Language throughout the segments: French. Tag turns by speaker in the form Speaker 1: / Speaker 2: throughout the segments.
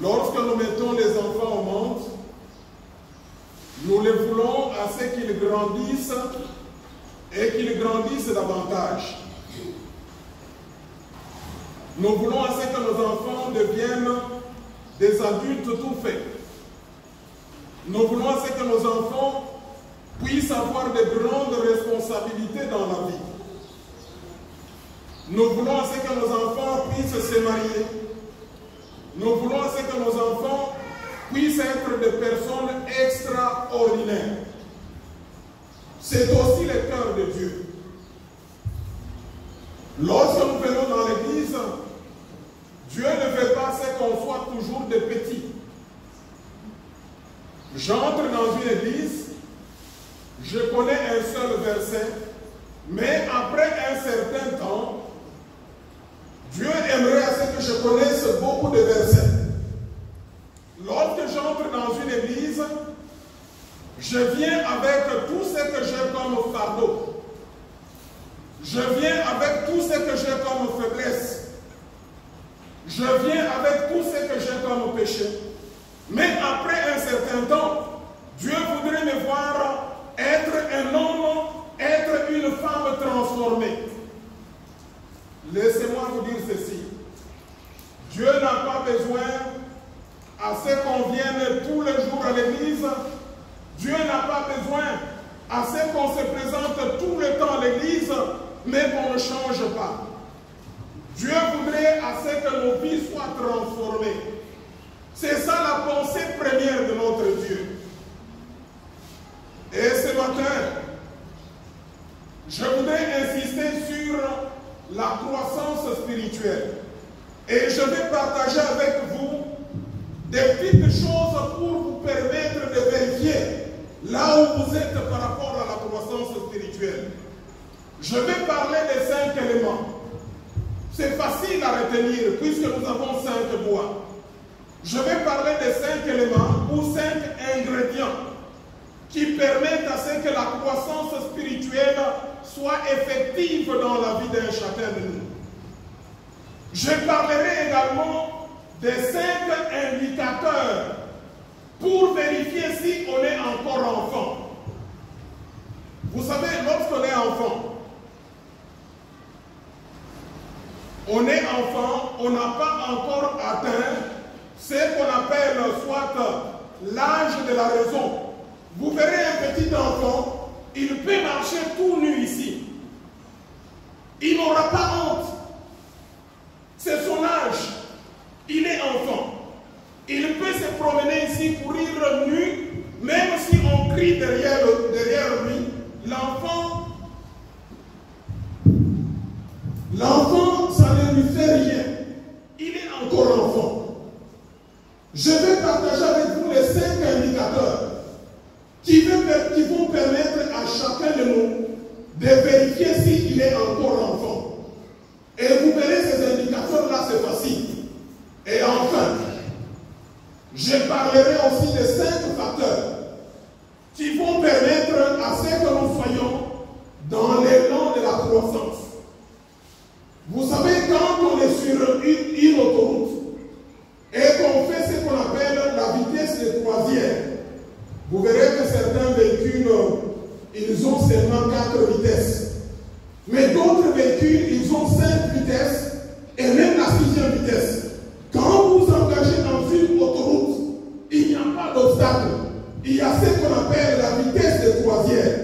Speaker 1: Lorsque nous mettons les enfants au monde, nous les voulons à ce qu'ils grandissent et qu'ils grandissent davantage. Nous voulons à ce que nos enfants deviennent des adultes tout faits. Nous voulons à ce que nos enfants puissent avoir de grandes responsabilités dans la vie. Nous voulons à ce que nos enfants puissent se marier. Nous voulons à ce que nos enfants puissent être des personnes extraordinaires. C'est aussi le cœur de Dieu. Lorsque nous venons dans l'église, Dieu ne veut pas qu'on soit toujours des petits. J'entre dans une église, je connais un seul verset, mais après un certain temps, Dieu aimerait à ce que je connaisse beaucoup de versets. Lorsque j'entre dans une église, je viens avec tout ce que j'ai comme fardeau. Je viens avec tout ce que j'ai comme faiblesse. Je viens avec tout ce que j'ai comme péché. Mais après un certain temps, Dieu voudrait me voir être un homme, être une femme transformée. Laissez-moi vous dire ceci. Dieu n'a pas besoin à ce qu'on vienne tous les jours à l'église. Dieu n'a pas besoin à ce qu'on se présente tout le temps à l'église, mais qu'on ne change pas. Dieu voudrait à ce que nos vies soient transformées. C'est ça la pensée première de notre Dieu. Et ce matin, je voudrais insister sur la croissance spirituelle. Et je vais partager avec vous des petites choses pour vous permettre de vérifier là où vous êtes par rapport à la croissance spirituelle. Je vais parler des 5 éléments. C'est facile à retenir puisque nous avons 5 bois. Je vais parler des 5 éléments ou 5 ingrédients qui permettent à ce que la croissance spirituelle soit effective dans la vie d'un chacun de nous. Je parlerai également des 5 indicateurs pour vérifier si on est encore enfant. Vous savez, lorsqu'on est enfant, on n'a pas encore atteint ce qu'on appelle soit l'âge de la raison. Vous verrez un petit enfant, il peut marcher tout nu ici. Il n'aura pas honte. C'est son âge. Il est enfant. Il peut se promener ici, courir nu, même si on crie derrière lui. L'enfant, ça ne lui fait rien. Il est encore enfant. Je vais partager avec vous les 5 indicateurs qui vont permettre à chacun de nous de vérifier s'il est encore enfant. Et vous verrez ces indicateurs-là, c'est facile. Et enfin, je parlerai aussi des 5 facteurs qui vont permettre à ce que nous soyons dans l'élan de la croissance. Vous savez, quand on est sur une autoroute et qu'on fait ce qu'on appelle la vitesse de croisière, vous verrez que certains véhicules, ils ont seulement 4 vitesses. Mais d'autres véhicules, ils ont 5 vitesses et même la 6e vitesse. Quand vous vous engagez dans une autoroute, il n'y a pas d'obstacle. Il y a ce qu'on appelle la vitesse de croisière.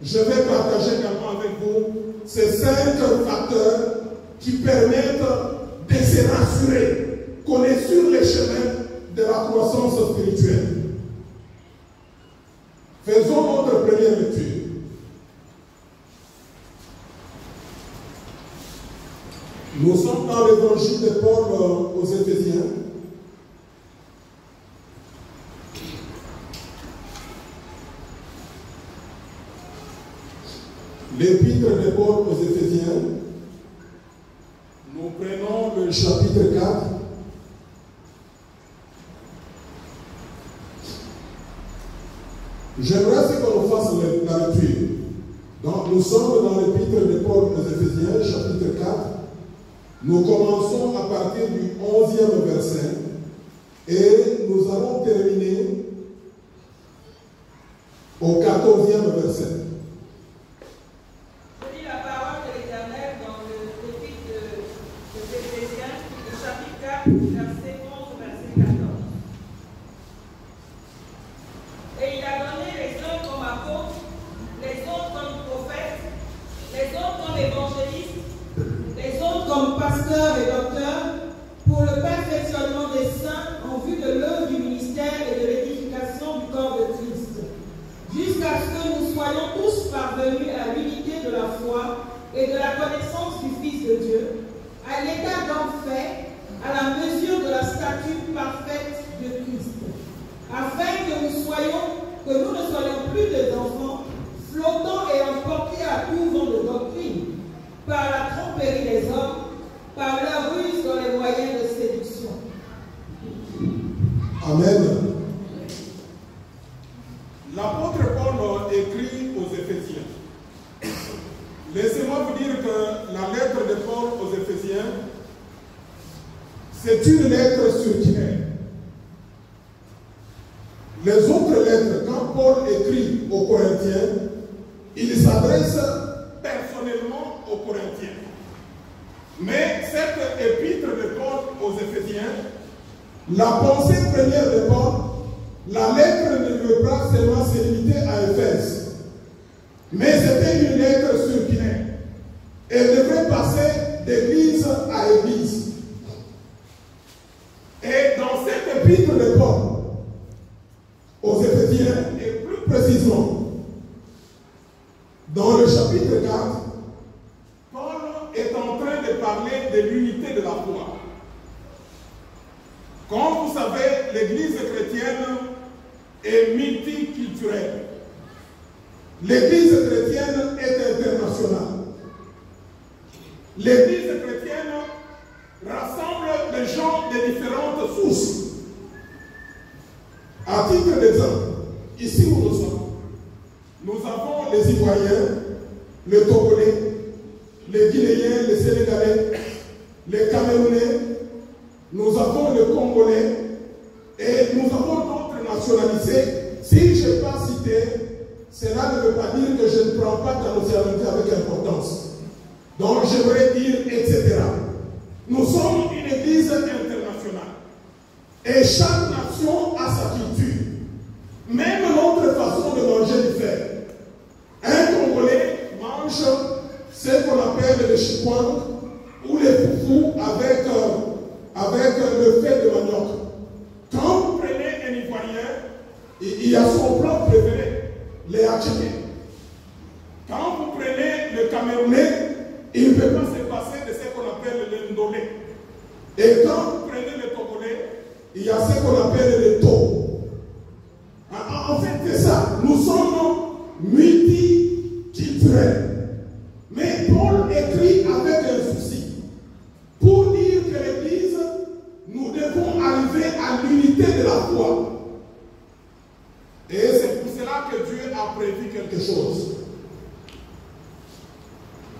Speaker 1: Je vais partager également avec vous ces 5 facteurs qui permettent de se rassurer qu'on est sur le chemin de la croissance spirituelle. Faisons notre première lecture. Nous sommes dans l'évangile de Paul aux Éphésiens. L'épître de Paul aux Éphésiens. Nous prenons le chapitre 4. J'aimerais qu'on nous fasse la lecture. Donc nous sommes dans l'épître de Paul aux Éphésiens, chapitre 4. Nous commençons à partir du 11e verset Et nous allons terminer au 14e verset.
Speaker 2: Je lis la parole de l'Éternel dans le l'épître de Éphésiens, le chapitre 4, verset 11 au verset 14. Et il a donné les uns comme apôtres, les autres comme prophètes, les autres comme évangélistes, les autres comme pasteurs et docteurs, pour le perfectionnement des saints en vue de l'œuvre du ministère et de l'édification du corps de Christ, jusqu'à ce que nous soyons tous parvenus à l'unité de la foi et de la connaissance du Fils de Dieu, à l'état d'homme fait, à la mesure de la stature parfaite de Christ, afin que nous ne soyons plus des enfants, flottant et emportés à tout vent de doctrine, par la tromperie des hommes, par leur ruse dans les moyens de séduction.
Speaker 1: Amen. L'apôtre Paul écrit aux Éphésiens. Laissez-moi vous dire que la lettre de Paul aux Éphésiens, c'est une lettre circulaire. Les autres lettres, quand Paul écrit aux Corinthiens, il s'adresse personnellement aux Corinthiens. Mais cette épître de Paul aux Éphésiens, la pensée première de Paul, la lettre ne veut pas seulement se limiter à Éphèse, mais c'était une lettre circulaire. Elle devrait passer d'église à église. Et dans cette épître de Paul aux Éphésiens, et plus précisément dans le chapitre 4, Paul est en train de parler de l'unité de la foi. Comme vous savez, l'église chrétienne est multiculturelle. L'église chrétienne est internationale. L'église chrétienne rassemble des gens de différentes sources. À titre d'exemple, ici où nous sommes, nous avons les Ivoiriens, les Togolais, les Guinéens, les Sénégalais, les Camerounais, nous avons les Congolais et nous avons d'autres nationalités. Si je n'ai pas cité, cela ne veut pas dire que je ne prends pas ta nationalité avec importance. Donc j'aimerais dire, etc. Nous sommes une église internationale. Et chaque nation a sa culture. Même notre façon de manger diffère. Un Congolais mange ce qu'on appelle le chikwang ou les foufous avec le fait de manioc. Quand vous prenez un Ivoirien, il a son plat préféré, les hachés. Quand vous prenez le Camerounais, il ne peut pas se passer de ce qu'on appelle le ndolé. Et quand vous prenez le Togolais, il y a ce qu'on appelle le to. En fait, c'est ça. Nous sommes multiculturels. Mais Paul écrit avec un souci. Pour dire que l'Église, nous devons arriver à l'unité de la foi. Et c'est pour cela que Dieu a prévu quelque chose.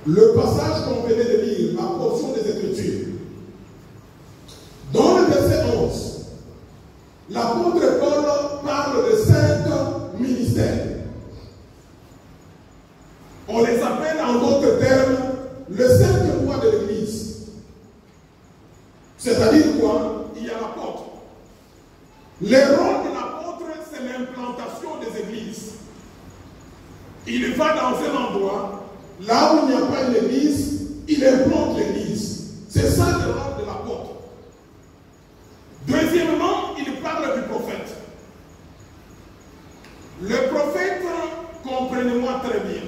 Speaker 1: Le passage qu'on venait de lire, la portion des Écritures, dans le verset 11, l'apôtre Paul parle de 5 ministères. On les appelle en d'autres termes le 5 mois de l'Église. C'est-à-dire quoi? Il y a l'apôtre. Le rôle de l'apôtre, c'est l'implantation des églises. Il va dans un endroit, là où il n'y a pas une église, il implante l'église. C'est ça le rôle de l'apôtre. Deuxièmement, il parle du prophète. Le prophète, comprenez-moi très bien,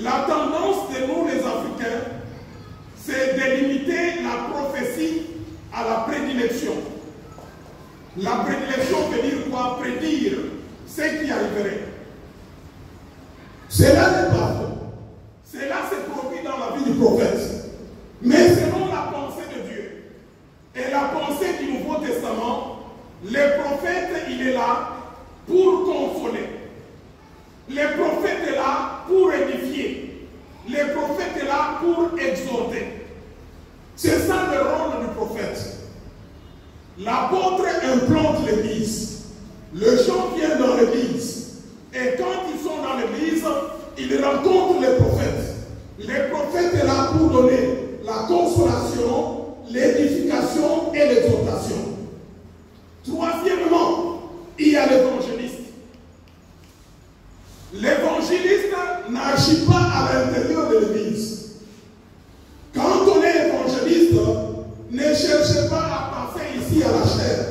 Speaker 1: la tendance de nous les Africains, c'est de limiter la prophétie à la prédilection. La prédilection veut dire quoi? Prédire ce qui arriverait. Cela n'est pas faux. Cela s'est produit dans la vie du prophète. Mais selon la pensée de Dieu et la pensée du Nouveau Testament, le prophète, il est là pour consoler. Le prophète est là pour édifier. Le prophète est là pour exhorter. C'est ça le rôle du prophète. L'apôtre implante l'église. Les gens viennent dans l'église. Et quand ils sont dans l'église, ils rencontrent les prophètes. Les prophètes sont là pour donner la consolation, l'édification et l'exhortation. Troisièmement, il y a l'évangéliste. L'évangéliste n'agit pas à l'intérieur de l'église. Quand on est évangéliste, ne cherchez pas à passer ici à la chair.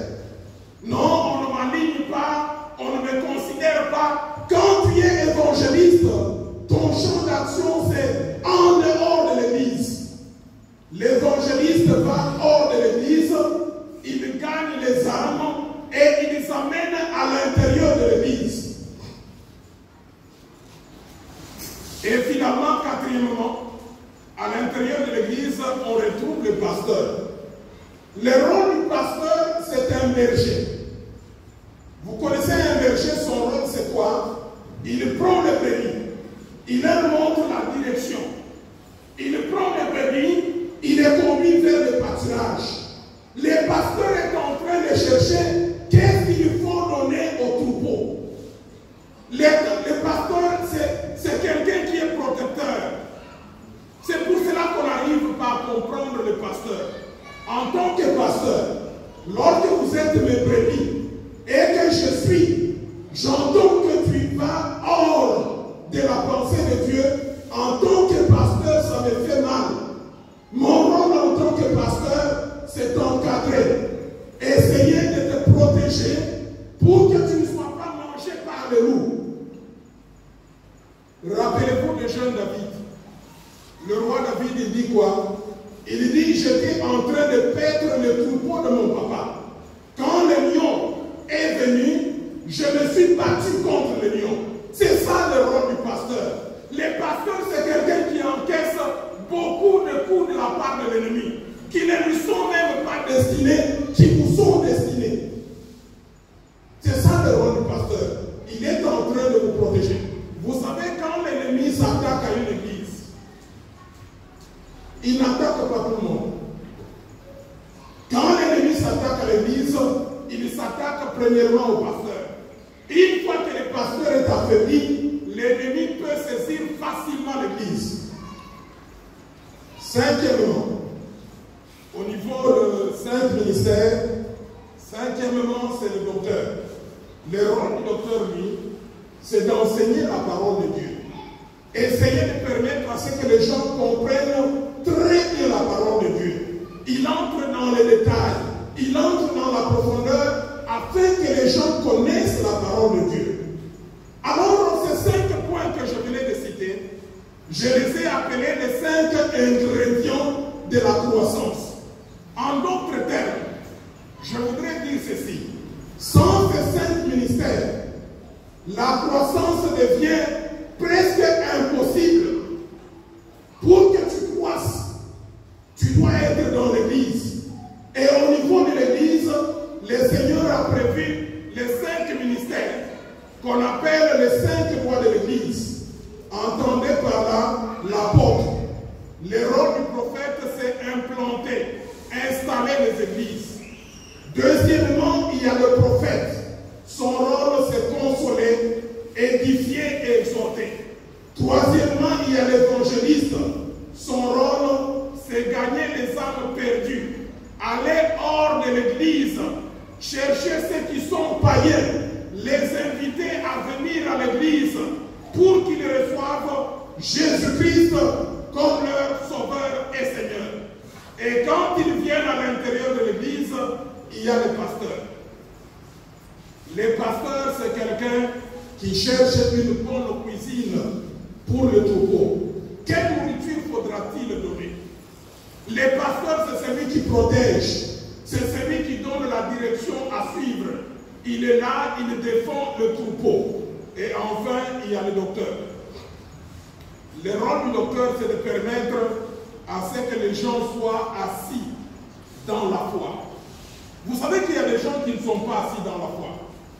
Speaker 1: Non, on ne m'aligne pas, on ne me considère pas. Quand tu es évangéliste, ton champ d'action c'est en dehors de l'église. L'évangéliste va hors de l'église, il gagne les âmes et il les amène à l'intérieur de l'église. Et finalement, quatrièmement, à l'intérieur de l'église, on retrouve le pasteur. Le rôle du pasteur, c'est un berger. Vous connaissez un berger, son rôle c'est quoi? Il prend les brebis, il leur montre la direction. Il prend les brebis, il les conduit vers le pâturage. Le pasteur est en train de chercher qu'est-ce qu'il faut donner au troupeau. Le pasteur, c'est quelqu'un qui est protecteur. C'est pour cela qu'on n'arrive pas à comprendre le pasteur. En tant que pasteur, lorsque vous êtes mes brebis et que je suis, j'entends que tu vas hors de la pensée de Dieu. En tant que pasteur, ça me fait mal. Mon rôle en tant que pasteur, c'est d'encadrer. Essayer de te protéger pour que tu ne sois pas mangé par les loups. Rappelez-vous le jeune David. Le roi David, il dit quoi? Il dit, j'étais en train de paître le troupeau de mon papa. Quand le lion est venu, je me suis battu contre le lion. C'est ça le rôle du pasteur. Le pasteur, c'est quelqu'un qui encaisse beaucoup de coups de la part de l'ennemi, qui ne lui sont même pas destinés, qui vous sont destinés. C'est ça le rôle du pasteur. Il est en train de vous protéger. Vous savez, quand l'ennemi s'attaque à une église, il n'attaque pas tout le monde. Quand l'ennemi s'attaque à l'église, il s'attaque premièrement au pasteur. Une fois que le pasteur est affaibli, l'ennemi peut saisir facilement l'église. Cinquièmement, au niveau de 5 ministères, cinquièmement, c'est le docteur. Le rôle du docteur, lui, c'est d'enseigner la parole de Dieu. Essayer de permettre à ce que les gens comprennent très bien la parole de Dieu. Il entre dans les détails, il entre dans la profondeur afin que les gens connaissent la parole de Dieu. Alors, ces 5 points que je venais de citer, je les ai appelés les 5 ingrédients de la croissance. En d'autres termes, je voudrais dire ceci. Sans ces 5 ministères, la croissance devient presque impossible. Pour que tu croisses, tu dois être dans l'église. Et au niveau de l'église, le Seigneur a prévu les 5 ministères qu'on appelle les 5 voies de l'église. Entendez par là l'apôtre. Le rôle du prophète, c'est implanter, installer les églises. Deuxièmement, il y a le prophète. Son rôle, c'est consoler, édifier et exhorter. Troisièmement, il y a l'évangéliste. Son rôle, c'est gagner les âmes perdues. Aller hors de l'église, chercher ceux qui sont païens, les inviter à venir à l'église pour qu'ils reçoivent Jésus-Christ comme leur sauveur et Seigneur. Et quand ils viennent à l'intérieur de l'église, il y a le pasteur. Le pasteur, c'est quelqu'un qui cherche une bonne cuisine pour le troupeau. Quelle nourriture faudra-t-il donner? Le pasteur, c'est celui qui protège. C'est celui qui donne la direction à suivre. Il est là, il défend le troupeau. Et enfin, il y a le docteur. Le rôle du docteur, c'est de permettre à ce que les gens soient assis dans la foi. Vous savez qu'il y a des gens qui ne sont pas assis dans la foi.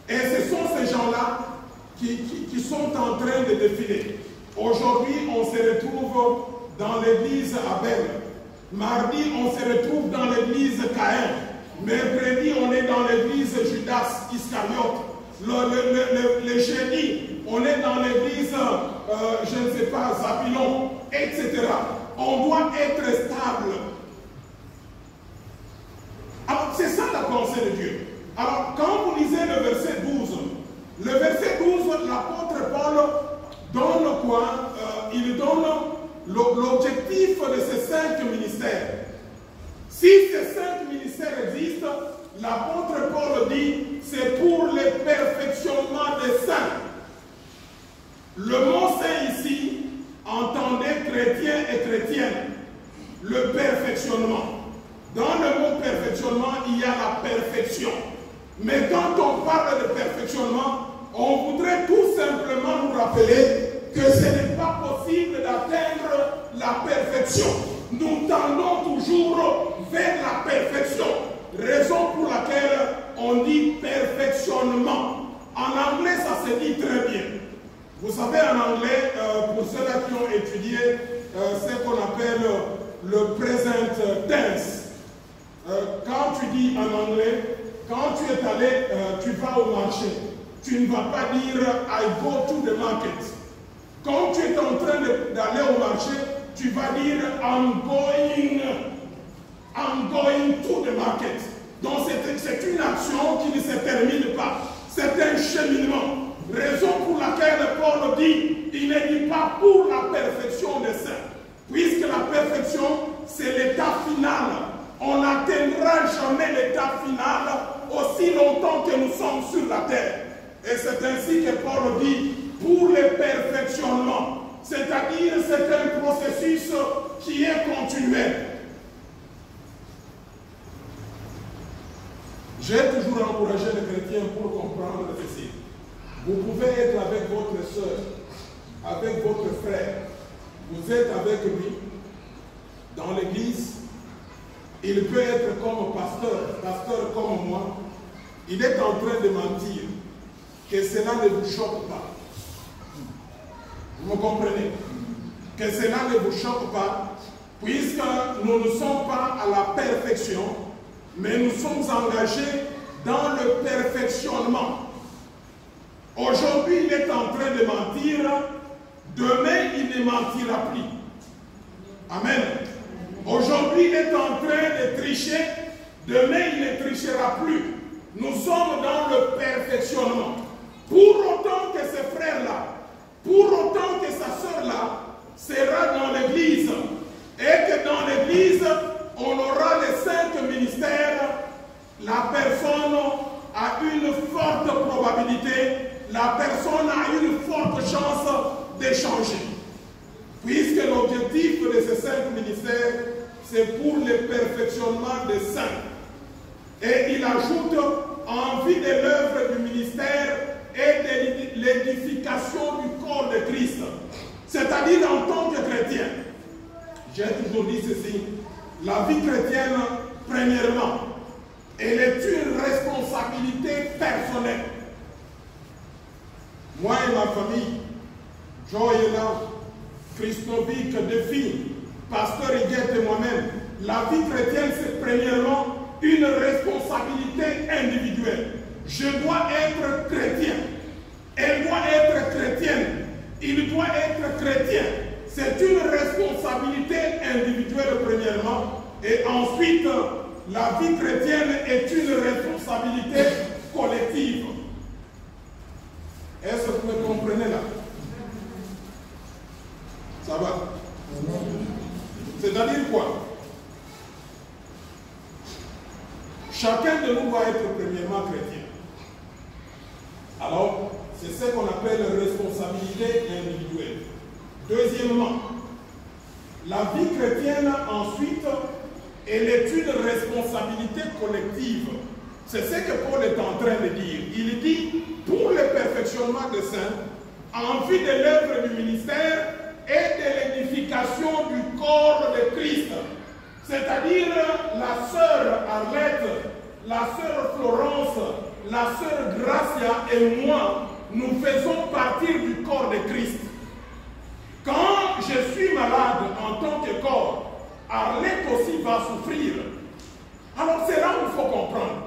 Speaker 1: Et ce sont ces gens-là qui sont en train de défiler. Aujourd'hui, on se retrouve dans l'église Abel. Mardi, on se retrouve dans l'église Caïn. Mercredi, on est dans l'église Judas Iscariote. Le jeudi, on est dans l'église, je ne sais pas, Zabulon, etc. On doit être stable. Alors, c'est ça la pensée de Dieu. Alors, quand vous lisez le verset 12, l'apôtre Paul donne quoi? Il donne l'objectif de ces 5 ministères. Si ces 5 ministères existent, l'apôtre Paul dit, c'est pour le perfectionnement des saints. Le mot saint ici, entendez chrétien et chrétienne, le perfectionnement. Dans le mot perfectionnement, il y a la perfection. Mais quand on parle de perfectionnement, on voudrait tout simplement nous rappeler que ce n'est pas possible d'atteindre la perfection. Nous tendons toujours vers la perfection. Raison pour laquelle on dit perfectionnement. En anglais, ça se dit très bien. Vous savez, en anglais, pour ceux-là qui ont étudié ce qu'on appelle le present tense, quand tu dis en anglais, quand tu es allé, tu vas au marché, tu ne vas pas dire I go to the market. Quand tu es en train d'aller au marché, tu vas dire I'm going to the market. Donc c'est une action qui ne se termine pas. C'est un cheminement. Raison pour laquelle Paul dit, il ne dit pas pour la perfection des saints. Puisque la perfection, c'est l'état final. On n'atteindra jamais l'état final aussi longtemps que nous sommes sur la terre. Et c'est ainsi que Paul dit, pour le perfectionnement. C'est-à-dire, c'est un processus qui est continuel. J'ai toujours encouragé les chrétiens pour comprendre ceci. Vous pouvez être avec votre soeur, avec votre frère. Vous êtes avec lui dans l'église. Il peut être comme pasteur comme moi. Il est en train de mentir. Que cela ne vous choque pas. Vous me comprenez? Que cela ne vous choque pas, puisque nous ne sommes pas à la perfection, mais nous sommes engagés dans le perfectionnement. Aujourd'hui, il est en train de mentir, demain, il ne mentira plus. Amen. Aujourd'hui, il est en train de tricher, demain, il ne trichera plus. Nous sommes dans le perfectionnement. Pour autant que ce frère-là, pour autant que sa soeur-là sera dans l'église, et que dans l'église, on aura les 5 ministères, la personne a une forte probabilité, la personne a une forte chance d'échanger. Puisque l'objectif de ces 5 ministères, c'est pour le perfectionnement des saints. Et il ajoute, en vue de l'œuvre du ministère et de l'édification du corps de Christ. C'est-à-dire en tant que chrétien. J'ai toujours dit ceci, la vie chrétienne, premièrement, elle est une responsabilité personnelle. Moi et ma famille, Joy est là, Christovic, Défi, Pasteur Higuette et moi-même, la vie chrétienne, c'est premièrement une responsabilité individuelle. Je dois être chrétien. Elle doit être chrétienne. Il doit être chrétien. C'est une responsabilité individuelle premièrement. Et ensuite, la vie chrétienne est une responsabilité collective. Est-ce que vous me comprenez là? Ça va? C'est-à-dire quoi? Chacun de nous doit être premièrement chrétien. Alors, c'est ce qu'on appelle responsabilité individuelle. Deuxièmement, la vie chrétienne, ensuite, elle est une responsabilité collective. C'est ce que Paul est en train de dire. Il dit, pour le perfectionnement des saints, en vue de l'œuvre du ministère et de l'édification du corps de Christ. C'est-à-dire la sœur Arlette, la sœur Florence, la sœur Gracia et moi, nous faisons partie du corps de Christ. Quand je suis malade en tant que corps, Arlette aussi va souffrir. Alors c'est là où il faut comprendre. comprendre.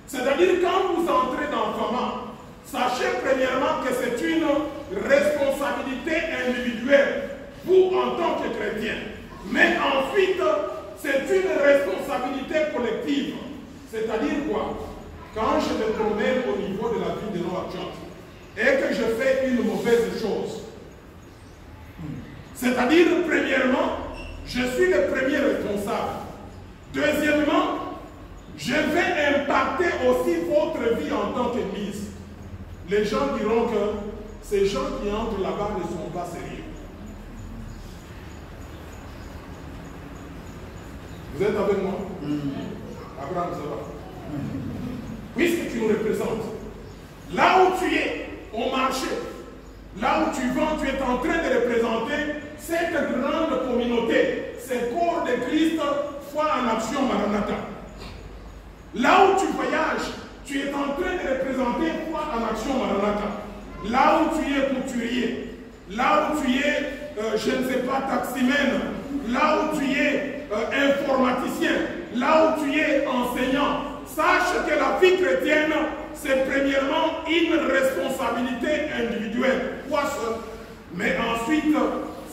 Speaker 1: C'est-à-dire, quand vous entrez dans Fama, sachez premièrement que c'est une responsabilité individuelle, vous en tant que chrétien. Mais ensuite, c'est une responsabilité collective. C'est-à-dire quoi? Quand je me promène au niveau de la ville de Nouakchott et que je fais une mauvaise chose, c'est-à-dire, premièrement, je suis le premier responsable. Deuxièmement, je vais impacter aussi votre vie en tant qu'Église. Les gens diront que ces gens qui entrent là-bas ne sont pas sérieux. Vous êtes avec moi? Abraham, ça va? Puisque tu nous représentes, là où tu es, au marché, là où tu vends, tu es en train de représenter cette grande communauté, ce corps de Christ, foi en action, Maranatha. Là où tu voyages, tu es en train de représenter foi en action, Maranatha. Là où tu es couturier, là où tu es, je ne sais pas, taximène, là où tu es informaticien, là où tu es enseignant, sache que la vie chrétienne, c'est premièrement une responsabilité individuelle, toi seul, mais ensuite,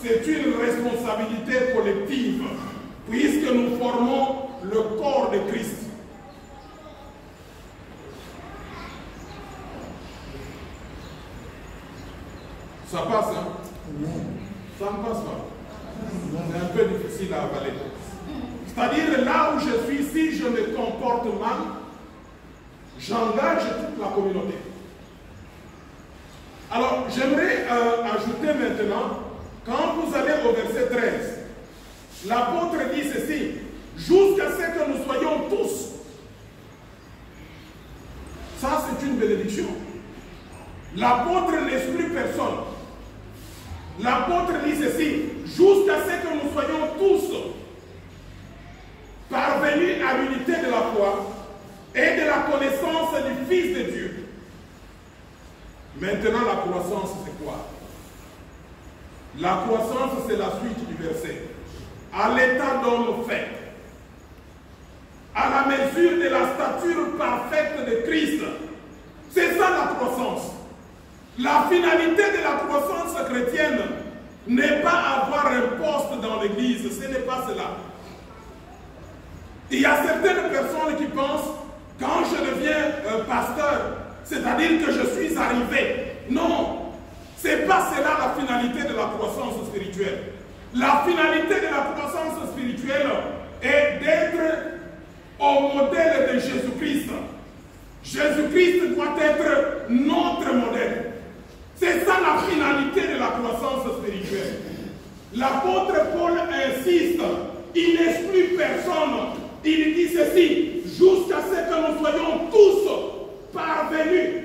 Speaker 1: c'est une responsabilité collective, puisque nous formons le corps de Christ. Ça passe, hein? Ça ne passe pas. C'est un peu difficile à avaler. C'est-à-dire, là où je suis, si je me comporte mal, j'engage toute la communauté. Alors, j'aimerais ajouter maintenant, quand vous allez au verset 13, l'apôtre dit ceci: jusqu'à ce que nous soyons tous. Ça, c'est une bénédiction. L'apôtre n'exclut personne. L'apôtre dit ceci: jusqu'à ce que nous soyons tous parvenus à l'unité de la foi et de la connaissance du Fils de Dieu. Maintenant, la croissance, c'est quoi? La croissance, c'est la suite du verset. À l'état d'homme fait, à la mesure de la stature parfaite de Christ. C'est ça la croissance. La finalité de la croissance chrétienne n'est pas avoir un poste dans l'église, ce n'est pas cela. Il y a certaines personnes qui pensent, quand je deviens pasteur, c'est-à-dire que je suis arrivé. Non, ce n'est pas cela la finalité de la croissance spirituelle. La finalité de la croissance spirituelle est d'être au modèle de Jésus-Christ. Jésus-Christ doit être notre modèle. C'est ça la finalité de la croissance spirituelle. L'apôtre Paul insiste, il n'exclut personne. Il dit ceci: jusqu'à ce que nous soyons tous parvenus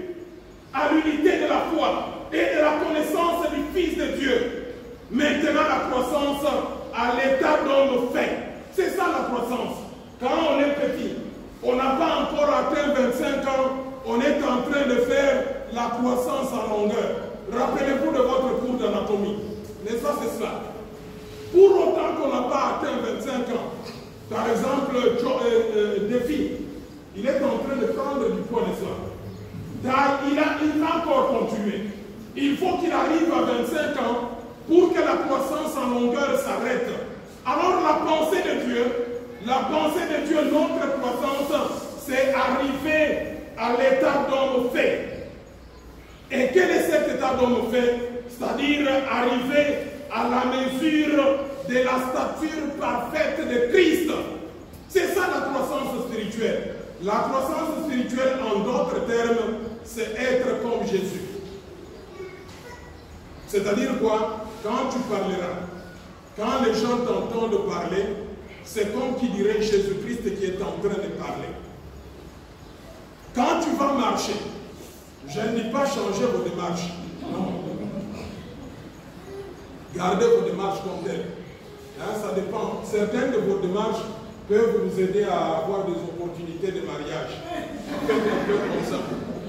Speaker 1: à l'unité de la foi et de la connaissance du Fils de Dieu. Maintenant, la croissance à l'état d'homme fait. C'est ça la croissance. Quand on est petit, on n'a pas encore atteint 25 ans, on est en train de faire la croissance en longueur. Rappelez-vous de votre cours d'anatomie. N'est-ce pas, c'est cela? Pour autant qu'on n'a pas atteint 25 ans, par exemple, Défi, il est en train de prendre du poids, n'est-ce pas? Il a encore continué. Il faut qu'il arrive à 25 ans pour que la croissance en longueur s'arrête. Alors la pensée de Dieu, notre croissance, c'est arriver à l'état d'homme fait. Et quel est cet état d'homme fait? C'est-à-dire arriver à la mesure de la stature parfaite de Christ. C'est ça la croissance spirituelle. La croissance spirituelle, en d'autres termes, c'est être comme Jésus. C'est-à-dire quoi? Quand tu parleras, quand les gens t'entendent parler, c'est comme qui dirait Jésus-Christ qui est en train de parler. Quand tu vas marcher, je ne dis pas changer vos démarches. Non. Gardez vos démarches comme telles. Hein, ça dépend. Certaines de vos démarches peuvent vous aider à avoir des opportunités de mariage. Un peu comme ça.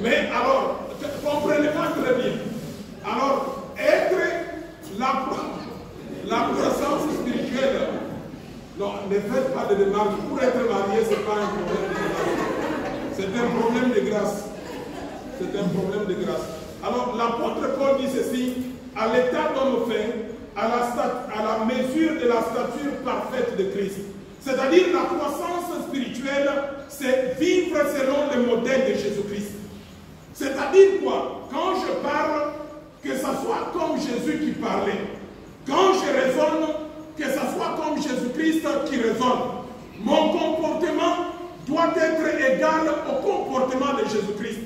Speaker 1: Mais alors, comprenez-moi très bien. Alors, être la croissance spirituelle, non, ne faites pas de démarche. Pour être marié, ce n'est pas un problème de démarche. grâce. C'est un problème de grâce. Alors l'apôtre Paul dit ceci, à l'état d'homme fait, à la mesure de la stature parfaite de Christ. C'est-à-dire la croissance spirituelle, c'est vivre selon le modèle de Jésus-Christ. C'est-à-dire quoi? Quand je parle, que ce soit comme Jésus qui parlait. Quand je raisonne, que ce soit comme Jésus-Christ qui raisonne. Mon comportement doit être égal au comportement de Jésus-Christ.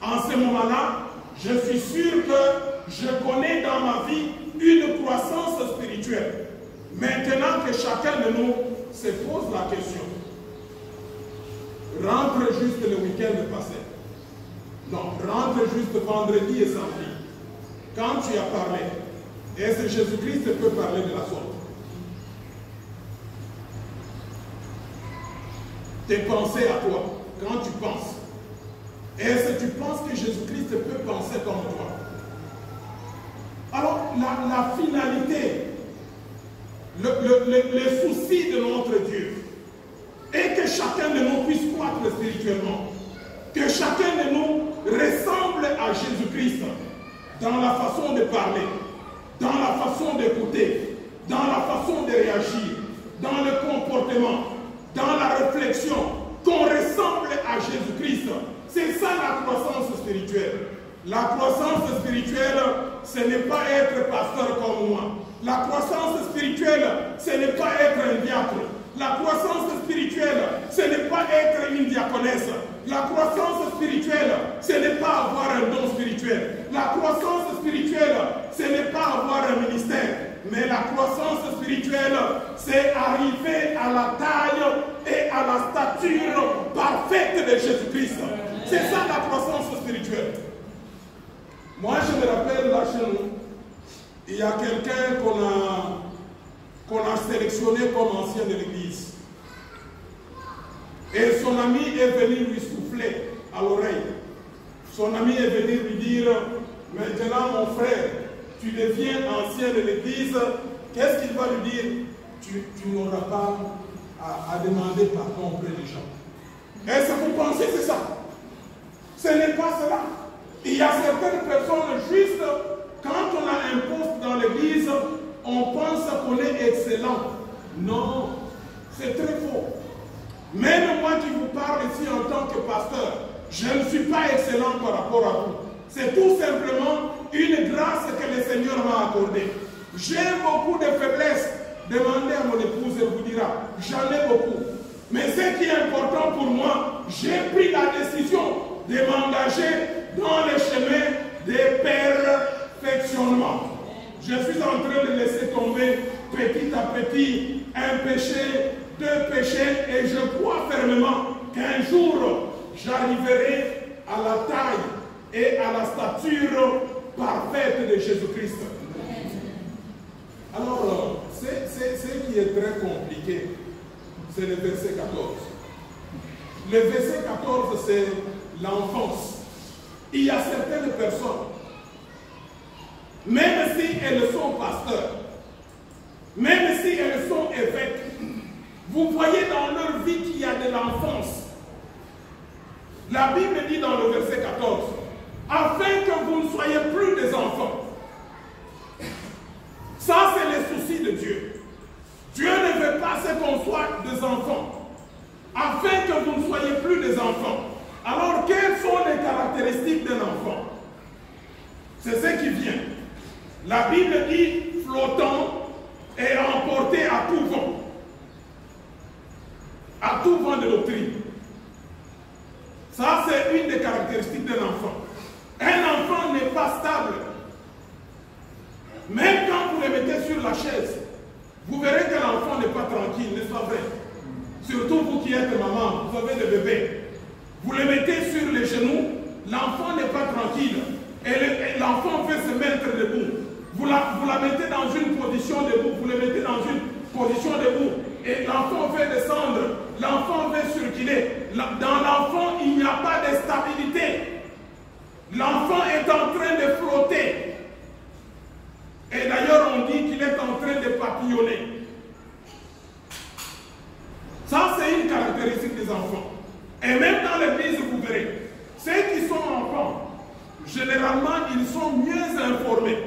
Speaker 1: En ce moment-là, je suis sûr que je connais dans ma vie une croissance spirituelle. Maintenant que chacun de nous se pose la question, rentre juste le week-end passé. Non, rentre juste vendredi et samedi. Quand tu as parlé, est-ce que Jésus-Christ peut parler de la sorte? Tes pensées à toi, quand tu penses, est-ce que tu penses que Jésus-Christ peut penser comme toi? Alors, la finalité, le souci de notre Dieu est que chacun de nous puisse croître spirituellement, que chacun de nous ressemble à Jésus-Christ dans la façon de parler, dans la façon d'écouter, dans la façon de réagir, dans le comportement, dans la réflexion, qu'on ressemble à Jésus-Christ. C'est ça la croissance spirituelle. La croissance spirituelle, ce n'est pas être pasteur comme moi. La croissance spirituelle, ce n'est pas être un diacre. La croissance spirituelle, ce n'est pas être une diaconesse. La croissance spirituelle, ce n'est pas avoir un don spirituel. La croissance spirituelle, ce n'est pas avoir un ministère. Mais la croissance spirituelle, c'est arriver à la taille et à la stature parfaite de Jésus-Christ. C'est ça la croissance spirituelle. Moi, je me rappelle là chez nous, il y a quelqu'un qu'on a sélectionné comme ancien de l'église. Et son ami est venu lui souffler à l'oreille. Son ami est venu lui dire, maintenant mon frère, tu deviens ancien de l'église, qu'est-ce qu'il va lui dire? Tu n'auras pas à demander pardon auprès des gens. Est-ce que vous pensez que c'est ça? Ce n'est pas cela. Il y a certaines personnes, juste quand on a un poste dans l'église, on pense qu'on est excellent. Non, c'est très faux. Même moi qui vous parle ici en tant que pasteur, je ne suis pas excellent par rapport à vous. C'est tout simplement une grâce que le Seigneur m'a accordée. J'ai beaucoup de faiblesses. Demandez à mon épouse, elle vous dira, j'en ai beaucoup. Mais ce qui est important pour moi, j'ai pris la décision de m'engager dans le chemin des perfectionnements. Je suis en train de laisser tomber petit à petit un péché, deux péchés, et je crois fermement qu'un jour j'arriverai à la taille et à la stature parfaite de Jésus-Christ. Alors, ce qui est très compliqué, c'est le verset 14. Le verset 14, c'est l'enfance. Il y a certaines personnes, même si elles sont pasteurs, même si elles sont évêques, vous voyez dans leur vie qu'il y a de l'enfance. La Bible dit dans le verset 14, afin que vous ne soyez plus des enfants. Ça, c'est le souci de Dieu. Dieu ne veut pas qu'on soit des enfants, afin que vous ne soyez plus des enfants. Alors, quelles sont les caractéristiques d'un enfant? C'est ce qui vient. La Bible dit flottant et emporté à tout vent. À tout vent de doctrine. Ça, c'est une des caractéristiques d'un enfant. Un enfant n'est pas stable. Même quand vous le mettez sur la chaise, vous verrez que l'enfant n'est pas tranquille, n'est-ce pas vrai? Surtout vous qui êtes maman, vous avez des bébés. Vous le mettez sur les genoux, l'enfant n'est pas tranquille. Et l'enfant veut se mettre debout. Vous la mettez dans une position debout, vous le mettez dans une position debout. Et l'enfant veut descendre, l'enfant veut circuler. Dans l'enfant, il n'y a pas de stabilité. L'enfant est en train de flotter. Et d'ailleurs, on dit qu'il est en train de papillonner. Ça, c'est une caractéristique des enfants. Et même dans l'église, vous verrez, Ceux qui sont enfants, généralement, ils sont mieux informés.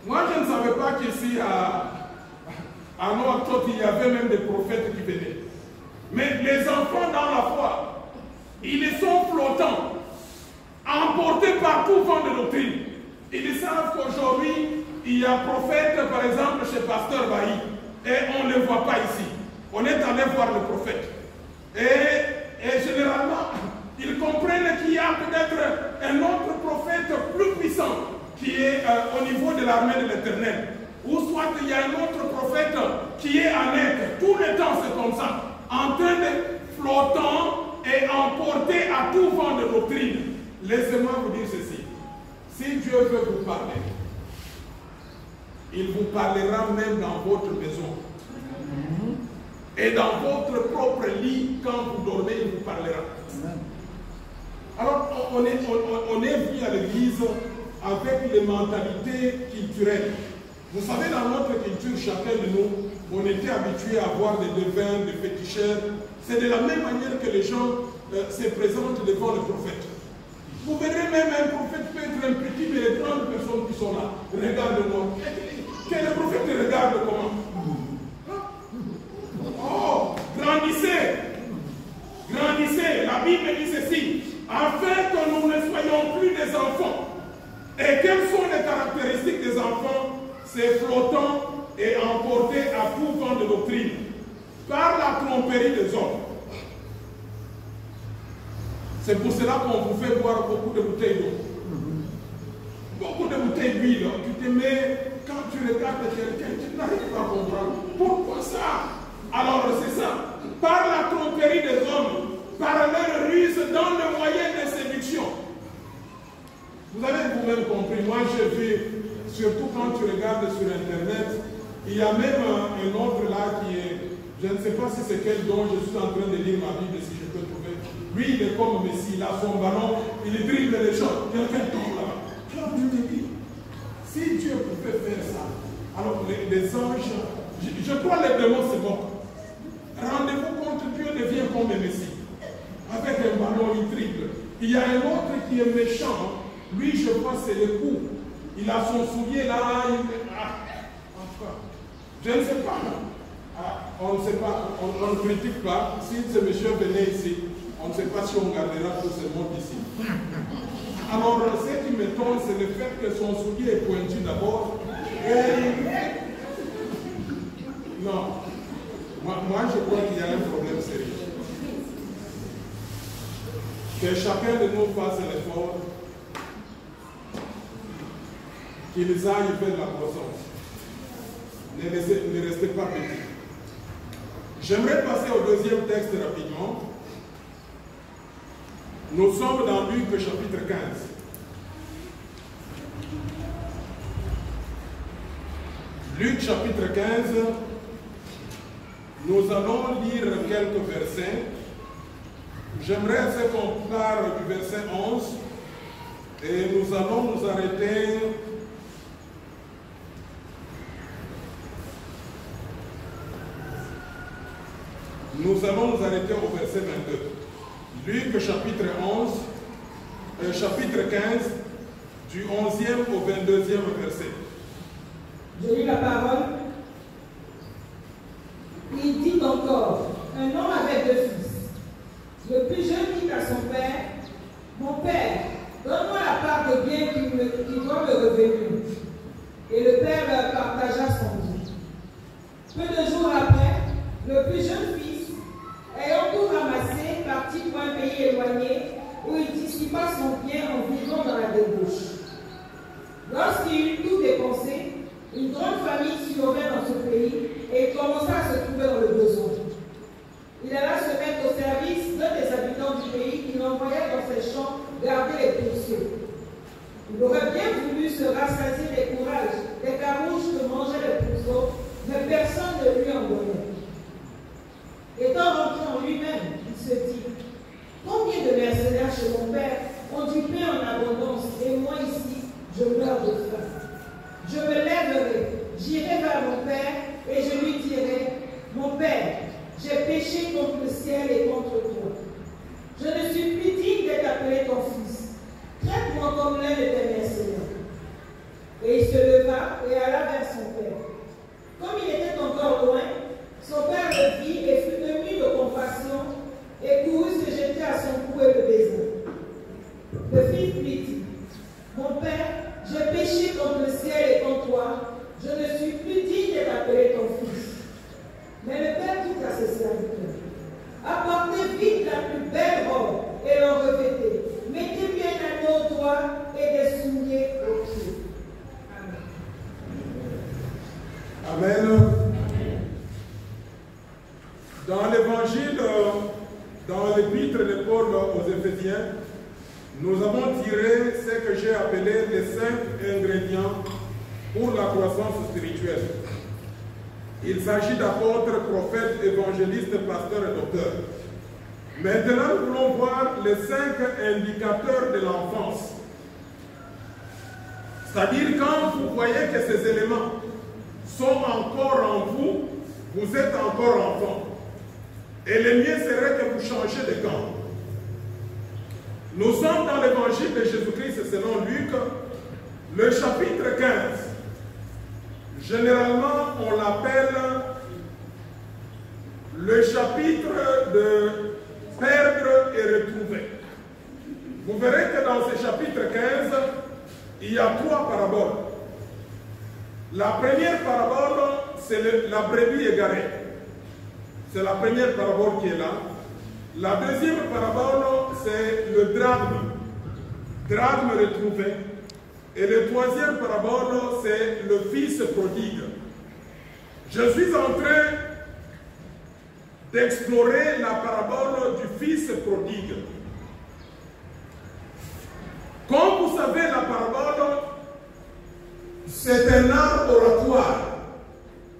Speaker 1: Moi, je ne savais pas qu'ici, à Nouakchott, il y avait même des prophètes qui venaient. Mais les enfants dans la foi, ils sont flottants, emportés par tout vent de doctrine. Ils savent qu'aujourd'hui, il y a un prophète, par exemple, chez Pasteur Bailly, et on ne le voit pas ici. On est allé voir le prophète. Et généralement, ils comprennent qu'il y a peut-être un autre prophète plus puissant qui est au niveau de l'armée de l'Éternel. Ou soit il y a un autre prophète qui est en être. Tout le temps, c'est comme ça. En train de flottant et emporté à tout vent de doctrine. Laissez-moi vous dire ceci. Si Dieu veut vous parler, il vous parlera même dans votre maison. Et dans votre propre lit, quand vous dormez, il vous parlera. Alors, on est venu à l'église avec les mentalités culturelles. Vous savez, dans notre culture, chacun de nous, on était habitué à voir des devins, des féticheurs. C'est de la même manière que les gens se présentent devant le prophète. Vous verrez même un prophète peut être un petit, mais les grandes personnes qui sont là. Regarde-moi. Que le prophète regarde comment? Oh, grandissez. Grandissez. La Bible dit ceci. Afin que nous ne soyons plus des enfants. Et quelles sont les caractéristiques des enfants? C'est flottant et emporté à tout vent de doctrine. Par la tromperie des hommes. C'est pour cela qu'on vous fait boire beaucoup de bouteilles d'eau. Beaucoup de bouteilles d'huile. Tu te mets, quand tu regardes quelqu'un, tu n'arrives pas à comprendre. Pourquoi ça? Alors c'est ça. Par la tromperie des hommes, par leur ruse dans le moyen de séduction. Vous avez vous-même compris. Moi j'ai vu, surtout quand tu regardes sur Internet, il y a même un autre là qui est, je ne sais pas si c'est quel don, je suis en train de lire ma Bible si je peux trouver. Lui, il est comme Messi, il a son ballon, il dribble les choses. Quelqu'un tombe là-bas. Quand tu te dis, si Dieu pouvait faire ça, alors les anges, je crois les démons c'est bon. Rendez-vous compte, Dieu devient comme Messi. Avec un ballon, il dribble. Il y a un autre qui est méchant. Lui, je crois, c'est le coup. Il a son soulier là, enfin, je ne sais pas. On ne sait pas, on ne critique pas. Si ce monsieur venait ici, on ne sait pas si on gardera tous ces mots ici. Alors, ce qui m'étonne, c'est le fait que son soulier est pointu d'abord. Non. Moi, je crois qu'il y a un problème sérieux. Que chacun de nous fasse l'effort qu'ils aillent vers la croissance. Ne restez pas petits. J'aimerais passer au deuxième texte rapidement. Nous sommes dans Luc chapitre 15. Luc chapitre 15. Nous allons lire quelques versets. J'aimerais qu'on parle du verset 11 et nous allons nous arrêter au verset 22. Luc chapitre 11, chapitre 15, du 11e au 22e verset.
Speaker 2: Je lis la parole. Il dit encore, un homme avait 2 fils. Le plus jeune dit à son père, mon père, donne-moi la part de bien qui doit me revenir. Et le père leur partagea son bien. Peu de jours après, le plus jeune fils, ayant tout ramassé, partit pour un pays éloigné, où il dissipa son bien en vivant dans la débauche. Lorsqu'il eut tout dépensé, une grande famille survint dans ce pays et il commença à se trouver dans le besoin. Il alla se mettre au service d'un des habitants du pays qui l'envoya dans ses champs garder les pourceaux. Il aurait bien voulu se rassasier des courages des carouches que mangeaient les pourceaux, mais personne ne lui en donnait. Étant rentré en lui-même, il se dit, combien de mercenaires chez mon père ont du pain en abondance et moi ici, je meurs de faim. Je me lèverai, j'irai vers mon père et je lui dirai, mon père, j'ai péché contre le ciel et contre toi. Je ne suis plus digne à son cou et le baisa. Le fils lui dit, mon père, j'ai péché contre le ciel et contre toi, je ne suis plus digne de t'appeler ton fils. Mais le père dit à ses serviteurs, apportez vite la plus belle robe et l'en revêtez. Mettez-lui un anneau au doigt et des souliers aux pieds.
Speaker 1: Amen. Amen. Dans l'évangile, dans l'épître de Paul aux Éphésiens, nous avons tiré ce que j'ai appelé les 5 ingrédients pour la croissance spirituelle. Il s'agit d'apôtres, prophètes, évangélistes, pasteurs et docteurs. Maintenant, nous voulons voir les 5 indicateurs de l'enfance. C'est-à-dire, quand vous voyez que ces éléments sont encore en vous, vous êtes encore enfant. Et le mieux serait que vous changiez de camp. Nous sommes dans l'évangile de Jésus-Christ selon Luc, le chapitre 15. Généralement, on l'appelle le chapitre de perdre et retrouver. Vous verrez que dans ce chapitre 15, il y a 3 paraboles. La première parabole, c'est la brebis égarée. C'est la première parabole qui est là. La deuxième parabole, c'est le drachme retrouvé. Et le troisième parabole, c'est le fils prodigue. Je suis en train d'explorer la parabole du fils prodigue. Comme vous savez, la parabole, c'est un art oratoire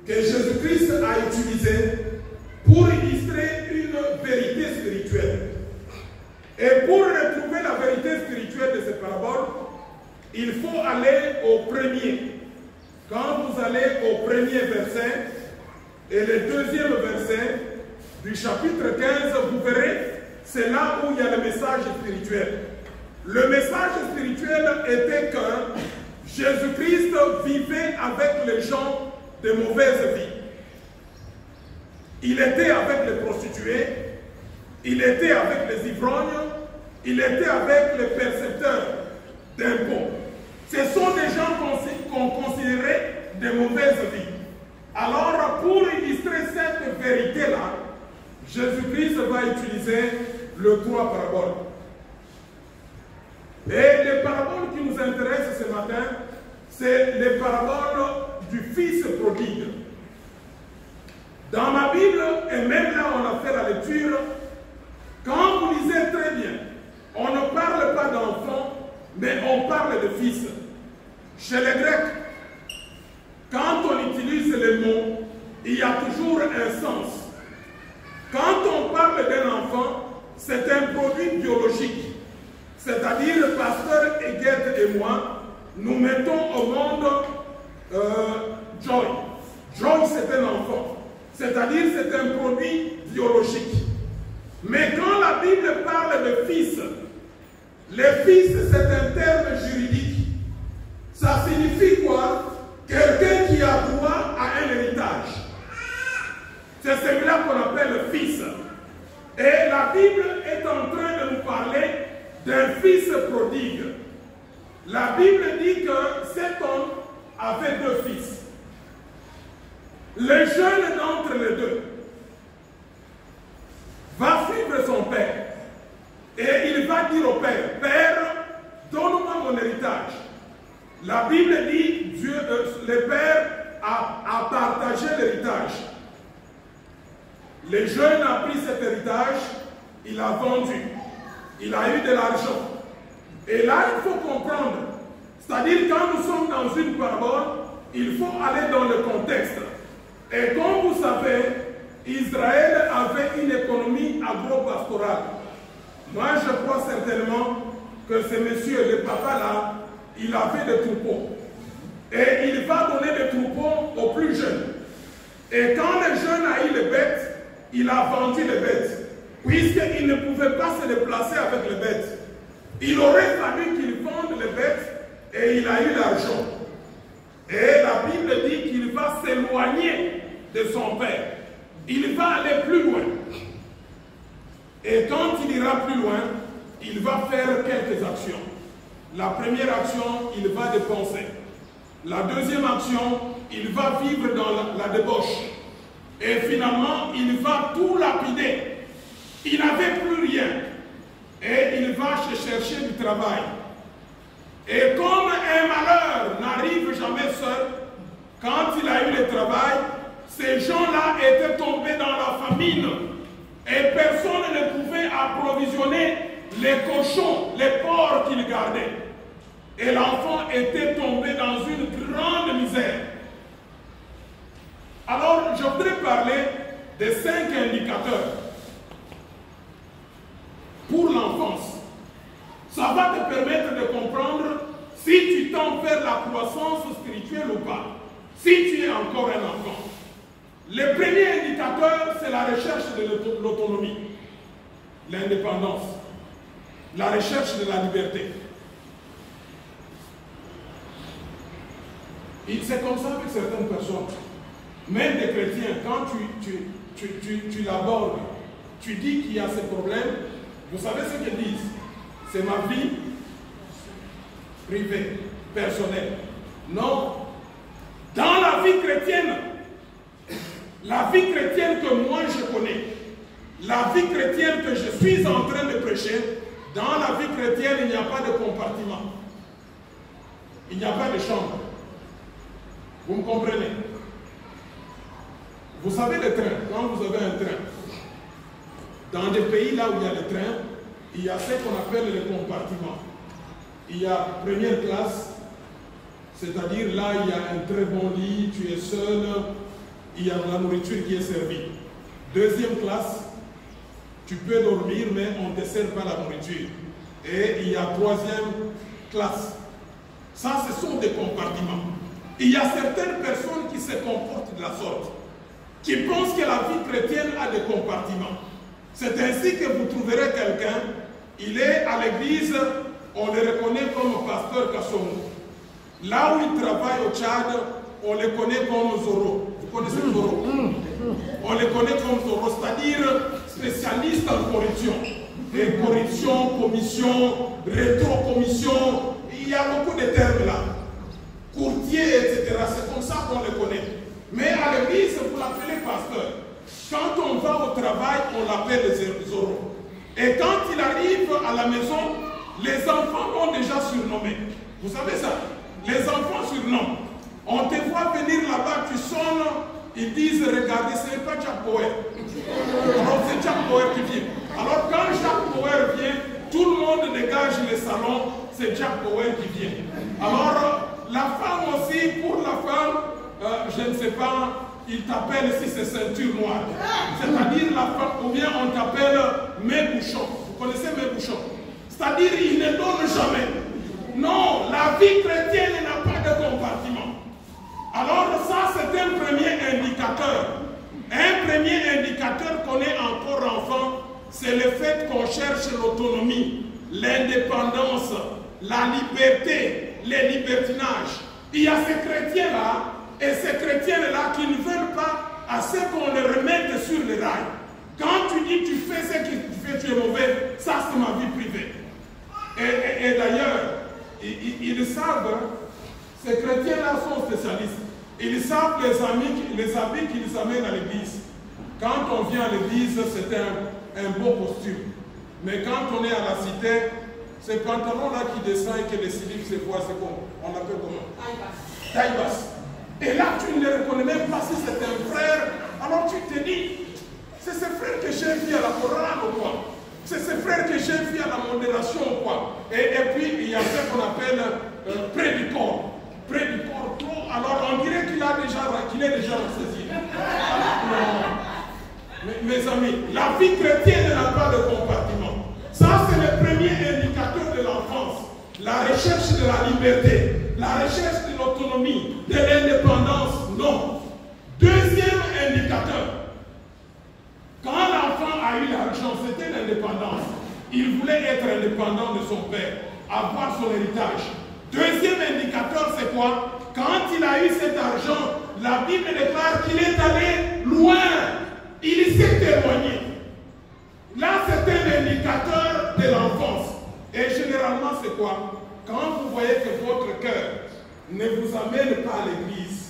Speaker 1: que Jésus-Christ a utilisé pour illustrer une vérité spirituelle. Et pour retrouver la vérité spirituelle de ces paraboles, il faut aller au premier. Quand vous allez au premier verset et le deuxième verset du chapitre 15, vous verrez, c'est là où il y a le message spirituel. Le message spirituel était que Jésus-Christ vivait avec les gens de mauvaise vie. Il était avec les prostituées, il était avec les ivrognes, il était avec les percepteurs d'impôts. Ce sont des gens qu'on considérait de mauvaise vie. Alors, pour illustrer cette vérité-là, Jésus-Christ va utiliser les 3 paraboles. Et les paraboles qui nous intéressent ce matin, c'est les paraboles du fils prodigue. Dans ma Bible, et même là on a fait la lecture, quand vous lisez très bien, on ne parle pas d'enfant, mais on parle de fils. Chez les Grecs, quand on utilise les mots, il y a toujours un sens. Quand on parle d'un enfant, c'est un produit biologique. C'est-à-dire, le pasteur Eguette et moi, nous mettons au monde Joy. Joy, c'est un enfant. C'est-à-dire, c'est un produit biologique. Mais quand la Bible parle de fils, le fils, c'est un terme juridique. Ça signifie quoi? Quelqu'un qui a droit à un héritage. C'est celui-là qu'on appelle le fils. Et la Bible est en train de nous parler d'un fils prodigue. La Bible dit que cet homme avait 2 fils. Le jeune d'entre les 2 va suivre son père. Et il va dire au père, Père, donne-moi mon héritage. La Bible dit, le père a partagé l'héritage. Le jeune a pris cet héritage, il a vendu. Il a eu de l'argent. Et là, il faut comprendre. C'est-à-dire, quand nous sommes dans une parabole, il faut aller dans le contexte. Et comme vous savez, Israël avait une économie agro-pastorale. Moi, je crois certainement que ce monsieur, le papa là, il avait des troupeaux. Et il va donner des troupeaux aux plus jeunes. Et quand le jeune a eu les bêtes, il a vendu les bêtes. Puisqu'il ne pouvait pas se déplacer avec les bêtes. Il aurait fallu qu'il vende les bêtes et il a eu l'argent. Et la Bible dit qu'il va s'éloigner de son père. Il va aller plus loin. Et quand il ira plus loin, il va faire quelques actions. La première action, il va dépenser. La deuxième action, il va vivre dans la débauche. Et finalement, il va tout lapider. Il n'avait plus rien. Et il va chercher du travail. Et comme un malheur n'arrive jamais seul, quand il a eu le travail, ces gens-là étaient tombés dans la famine. Et personne ne pouvait approvisionner les cochons, les porcs qu'il gardait. Et l'enfant était tombé dans une grande misère. Alors, je voudrais parler des 5 indicateurs pour l'enfance. Ça va te permettre de comprendre si tu tends vers la croissance spirituelle ou pas, si tu es encore un enfant. Le premier indicateur, c'est la recherche de l'autonomie, l'indépendance, la recherche de la liberté. C'est comme ça avec certaines personnes, même des chrétiens, quand tu l'abordes, tu dis qu'il y a ces problèmes, vous savez ce qu'ils disent? C'est ma vie privée, personnelle. Non. Dans la vie chrétienne que moi je connais, la vie chrétienne que je suis en train de prêcher, dans la vie chrétienne, il n'y a pas de compartiment. Il n'y a pas de chambre. Vous me comprenez? Vous savez le train, quand vous avez un train, dans des pays là où il y a le train, il y a ce qu'on appelle les compartiments. Il y a première classe, c'est-à-dire là il y a un très bon lit, tu es seul, il y a de la nourriture qui est servie. Deuxième classe, tu peux dormir mais on ne te sert pas la nourriture. Et il y a troisième classe. Ça, ce sont des compartiments. Il y a certaines personnes qui se comportent de la sorte, qui pensent que la vie chrétienne a des compartiments. C'est ainsi que vous trouverez quelqu'un, il est à l'église, on le reconnaît comme pasteur Kassongo. Là où il travaille au Tchad, on le connaît comme Zoro. Vous connaissez Zoro? On le connaît comme Zoro, c'est-à-dire spécialiste en corruption. Et corruption, commission, rétro-commission, il y a beaucoup de termes là. Courtier, etc. C'est comme ça qu'on le connaît. Mais à l'église, vous l'appelez pasteur. Quand on va au travail, on l'appelle Zoro. Et quand il arrive à la maison, les enfants l'ont déjà surnommé. Vous savez ça? Les enfants surnomment. On te voit venir là-bas, tu sonnes, ils disent, regardez, ce n'est pas Jack Power. Alors c'est Jack Power qui vient. Alors quand Jack Power vient, tout le monde dégage le salon, c'est Jack Power qui vient. Alors la femme aussi, pour la femme, je ne sais pas, il t'appelle si c'est ceinture noire. C'est-à-dire la femme, ou bien on t'appelle mes bouchons. Vous connaissez mes bouchons? C'est-à-dire il ne donne jamais. Non, la vie chrétienne n'a pas de compartiment. Alors ça, c'est un premier indicateur. Un premier indicateur qu'on est encore enfant, c'est le fait qu'on cherche l'autonomie, l'indépendance, la liberté, les libertinages. Il y a ces chrétiens-là, et ces chrétiens-là qui ne veulent pas à ce qu'on les remette sur les rails. Quand tu dis tu fais ce que tu fais, tu es mauvais, ça c'est ma vie privée. Et d'ailleurs, ils savent, ces chrétiens-là sont spécialistes. Ils savent les habits qu'ils amènent à l'église. Quand on vient à l'église, c'est un beau costume. Mais quand on est à la cité, ces pantalons-là qui descendent et que les slips se voient, c'est comment? On l'appelle comment? Taille basse. Et là, tu ne les reconnais même pas si c'est un frère. Alors tu te dis, c'est ce frère que j'ai vu à la Coran ou quoi? C'est ce frère que j'ai vu à la modération ou quoi? Et puis, il y a ce qu'on appelle près du corps. Près du corps, trop. Alors on dirait qu'il est déjà ressaisi. Non. Mes amis, la vie chrétienne n'a pas de compartiment. Ça, c'est le premier indicateur de l'enfance. La recherche de la liberté, la recherche de l'autonomie, de l'indépendance, non. Deuxième indicateur, quand l'enfant a eu l'argent, c'était l'indépendance. Il voulait être indépendant de son père, avoir son héritage. Deuxième indicateur, c'est quoi? Quand il a eu cet argent, la Bible déclare qu'il est allé loin. Il s'est éloigné. Là, c'est un indicateur de l'enfance. Et généralement, c'est quoi? Quand vous voyez que votre cœur ne vous amène pas à l'église,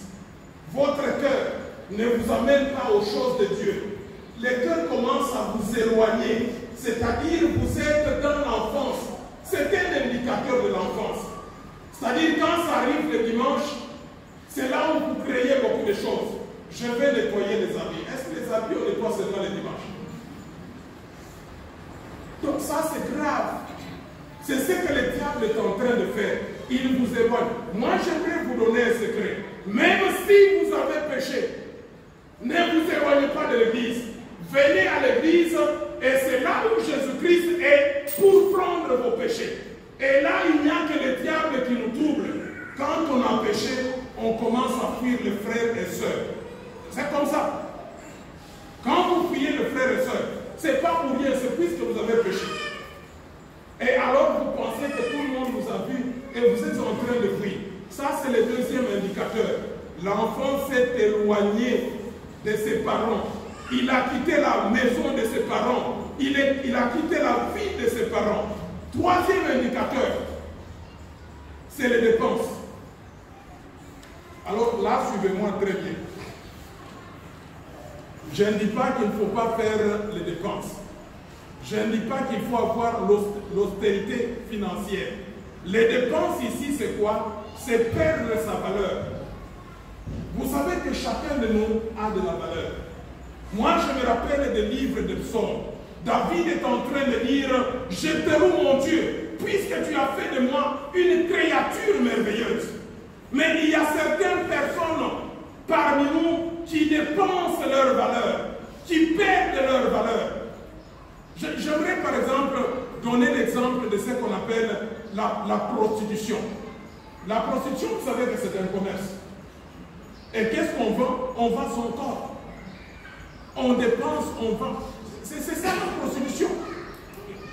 Speaker 1: votre cœur ne vous amène pas aux choses de Dieu, le cœur commence à vous éloigner, c'est-à-dire vous êtes dans l'enfance. C'est un indicateur de l'enfance. C'est-à-dire quand ça arrive le dimanche, c'est là où vous créez beaucoup de choses. Je vais nettoyer les habits. Est-ce que les habits on nettoie seulement le dimanche? Donc ça c'est grave. C'est ce que le diable est en train de faire. Il vous éloigne. Moi j'aimerais vous donner un secret. Même si vous avez péché, ne vous éloignez pas de l'église. Venez à l'église et c'est là où Jésus-Christ est pour prendre vos péchés. Et là, il n'y a que le diable qui nous trouble. Quand on a péché, on commence à fuir les frères et sœurs. C'est comme ça. Quand vous fuyez les frères et sœurs, ce n'est pas pour rien, c'est puisque vous avez péché. Et alors vous pensez que tout le monde vous a vu et vous êtes en train de fuir. Ça, c'est le deuxième indicateur. L'enfant s'est éloigné de ses parents. Il a quitté la maison de ses parents. Il a quitté la vie de ses parents. Troisième indicateur, c'est les dépenses. Alors là, suivez-moi très bien. Je ne dis pas qu'il ne faut pas faire les dépenses. Je ne dis pas qu'il faut avoir l'austérité financière. Les dépenses ici, c'est quoi? C'est perdre sa valeur. Vous savez que chacun de nous a de la valeur. Moi, je me rappelle des livres de psaumes. David est en train de dire, je te loue mon Dieu, puisque tu as fait de moi une créature merveilleuse. Mais il y a certaines personnes parmi nous qui dépensent leur valeur, qui perdent leur valeur. J'aimerais par exemple donner l'exemple de ce qu'on appelle la prostitution. La prostitution, vous savez que c'est un commerce. Et qu'est-ce qu'on vend? On vend son corps. On dépense, on vend. C'est ça la prostitution.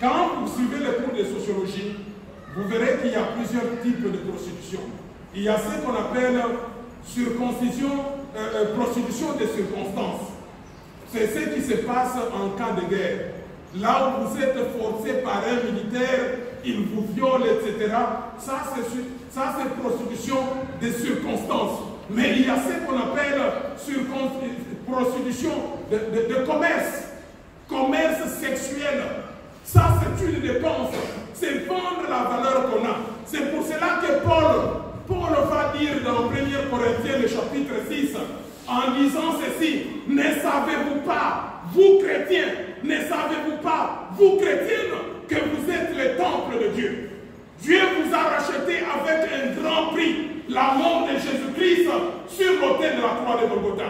Speaker 1: Quand vous suivez les cours de sociologie, vous verrez qu'il y a plusieurs types de prostitution. Il y a ce qu'on appelle prostitution de circonstances. C'est ce qui se passe en cas de guerre. Là où vous êtes forcé par un militaire, il vous viole, etc. Ça, c'est prostitution de circonstances. Mais il y a ce qu'on appelle prostitution de commerce. Commerce sexuel. Ça, c'est une dépense. C'est vendre la valeur qu'on a. C'est pour cela que Paul va dire dans 1 Corinthiens, le chapitre 6, en disant ceci, ne savez-vous pas, vous chrétiens, ne savez-vous pas, vous chrétiennes, que vous êtes le temple de Dieu. Dieu vous a racheté avec un grand prix, la mort de Jésus-Christ sur l'autel de la croix de Golgotha.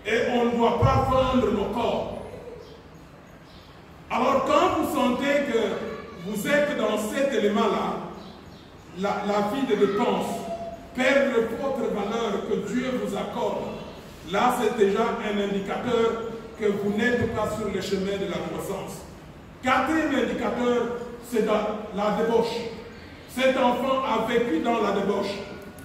Speaker 1: Et on ne doit pas vendre nos corps. Alors quand vous sentez que vous êtes dans cet élément-là, la vie de dépense, perdre votre valeur que Dieu vous accorde, là c'est déjà un indicateur que vous n'êtes pas sur le chemin de la croissance. Quatrième indicateur, c'est dans la débauche. Cet enfant a vécu dans la débauche.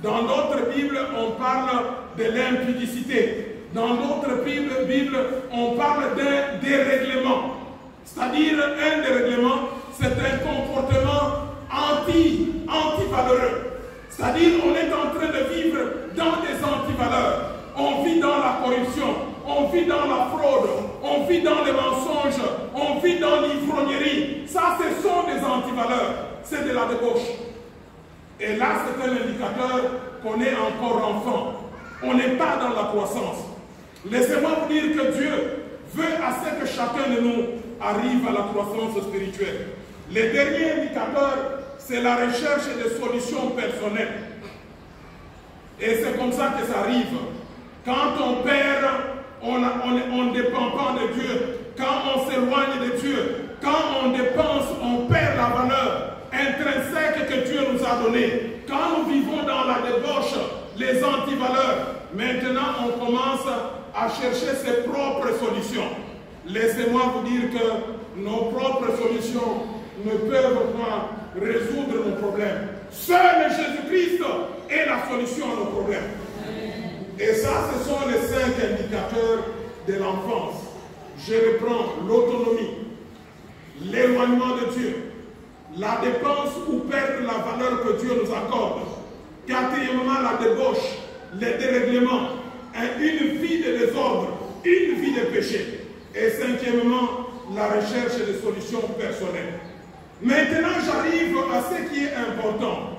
Speaker 1: Dans notre Bible, on parle de l'impudicité. Dans notre Bible, on parle d'un dérèglement. C'est-à-dire, un dérèglement, c'est un comportement anti-valeureux. C'est-à-dire, on est en train de vivre dans des antivaleurs. On vit dans la corruption, on vit dans la fraude, on vit dans les mensonges, on vit dans l'ivrognerie. Ça, ce sont des antivaleurs. C'est de la débauche. Et là, c'est un indicateur qu'on est encore enfant. On n'est pas dans la croissance. Laissez-moi vous dire que Dieu veut à ce que chacun de nous arrive à la croissance spirituelle. Le dernier indicateur, c'est la recherche de solutions personnelles. Et c'est comme ça que ça arrive. Quand on perd, on ne dépend pas de Dieu. Quand on s'éloigne de Dieu, quand on dépense, on perd la valeur intrinsèque que Dieu nous a donnée. Quand nous vivons dans la débauche, les antivaleurs, maintenant on commence à chercher ses propres solutions. Laissez-moi vous dire que nos propres solutions ne peuvent pas résoudre nos problèmes. Seul Jésus-Christ est la solution à nos problèmes. Et ça, ce sont les 5 indicateurs de l'enfance. Je reprends l'autonomie, l'éloignement de Dieu, la dépense ou perdre la valeur que Dieu nous accorde. Quatrièmement, la débauche, les dérèglements, une vie de désordre, une vie de péché. Et cinquièmement, la recherche de solutions personnelles. Maintenant, j'arrive à ce qui est important.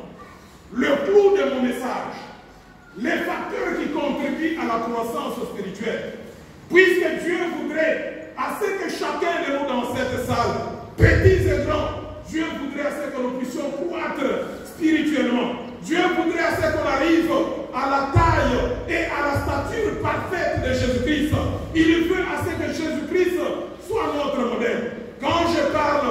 Speaker 1: Le clou de mon message, les facteurs qui contribuent à la croissance spirituelle. Puisque Dieu voudrait, à ce que chacun de nous dans cette salle, petits et grands, Dieu voudrait à ce que nous puissions croître spirituellement. Dieu voudrait à ce qu'on arrive à la taille et à la stature parfaite de Jésus-Christ. Il veut à ce que Jésus-Christ soit notre modèle. Quand je parle,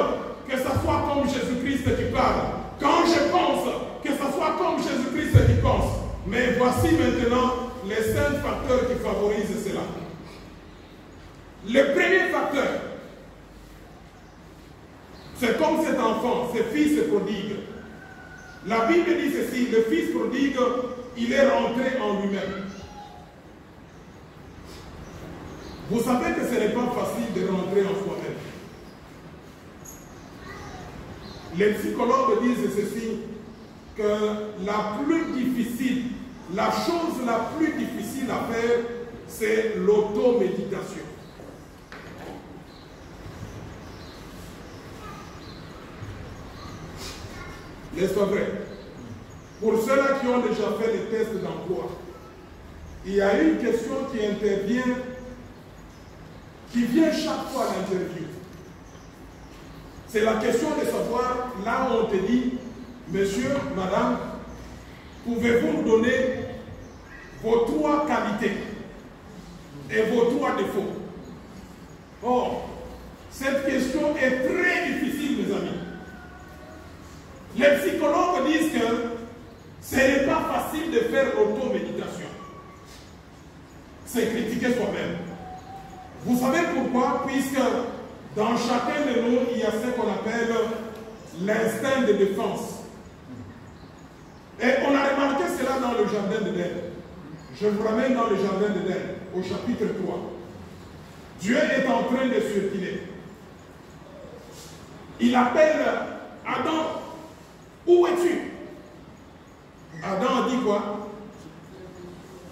Speaker 1: que ce soit comme Jésus-Christ qui parle. Quand je pense, que ce soit comme Jésus-Christ qui pense. Mais voici maintenant les 5 facteurs qui favorisent cela. Le premier facteur, c'est comme cet enfant, ce fils prodigue. La Bible dit ceci, le fils prodigue, il est rentré en lui-même. Vous savez que ce n'est pas facile de rentrer en soi-même. Les psychologues disent ceci, que la plus difficile, la chose la plus difficile à faire, c'est l'automéditation. N'est-ce pas vrai? Pour ceux-là qui ont déjà fait les tests d'emploi, il y a une question qui intervient, qui vient chaque fois à l'interview. C'est la question de savoir, là où on te dit, monsieur, madame, pouvez-vous nous donner vos 3 qualités et vos 3 défauts? Or, cette question est très difficile, mes amis. Les psychologues disent que ce n'est pas facile de faire l'automéditation. C'est critiquer soi-même. Vous savez pourquoi? Puisque dans chacun de nous, il y a ce qu'on appelle l'instinct de défense. Et on a remarqué cela dans le jardin d'Éden. Je vous ramène dans le jardin d'Éden, au chapitre 3. Dieu est en train de circuler. Il appelle Adam. Où es-tu? Adam a dit quoi?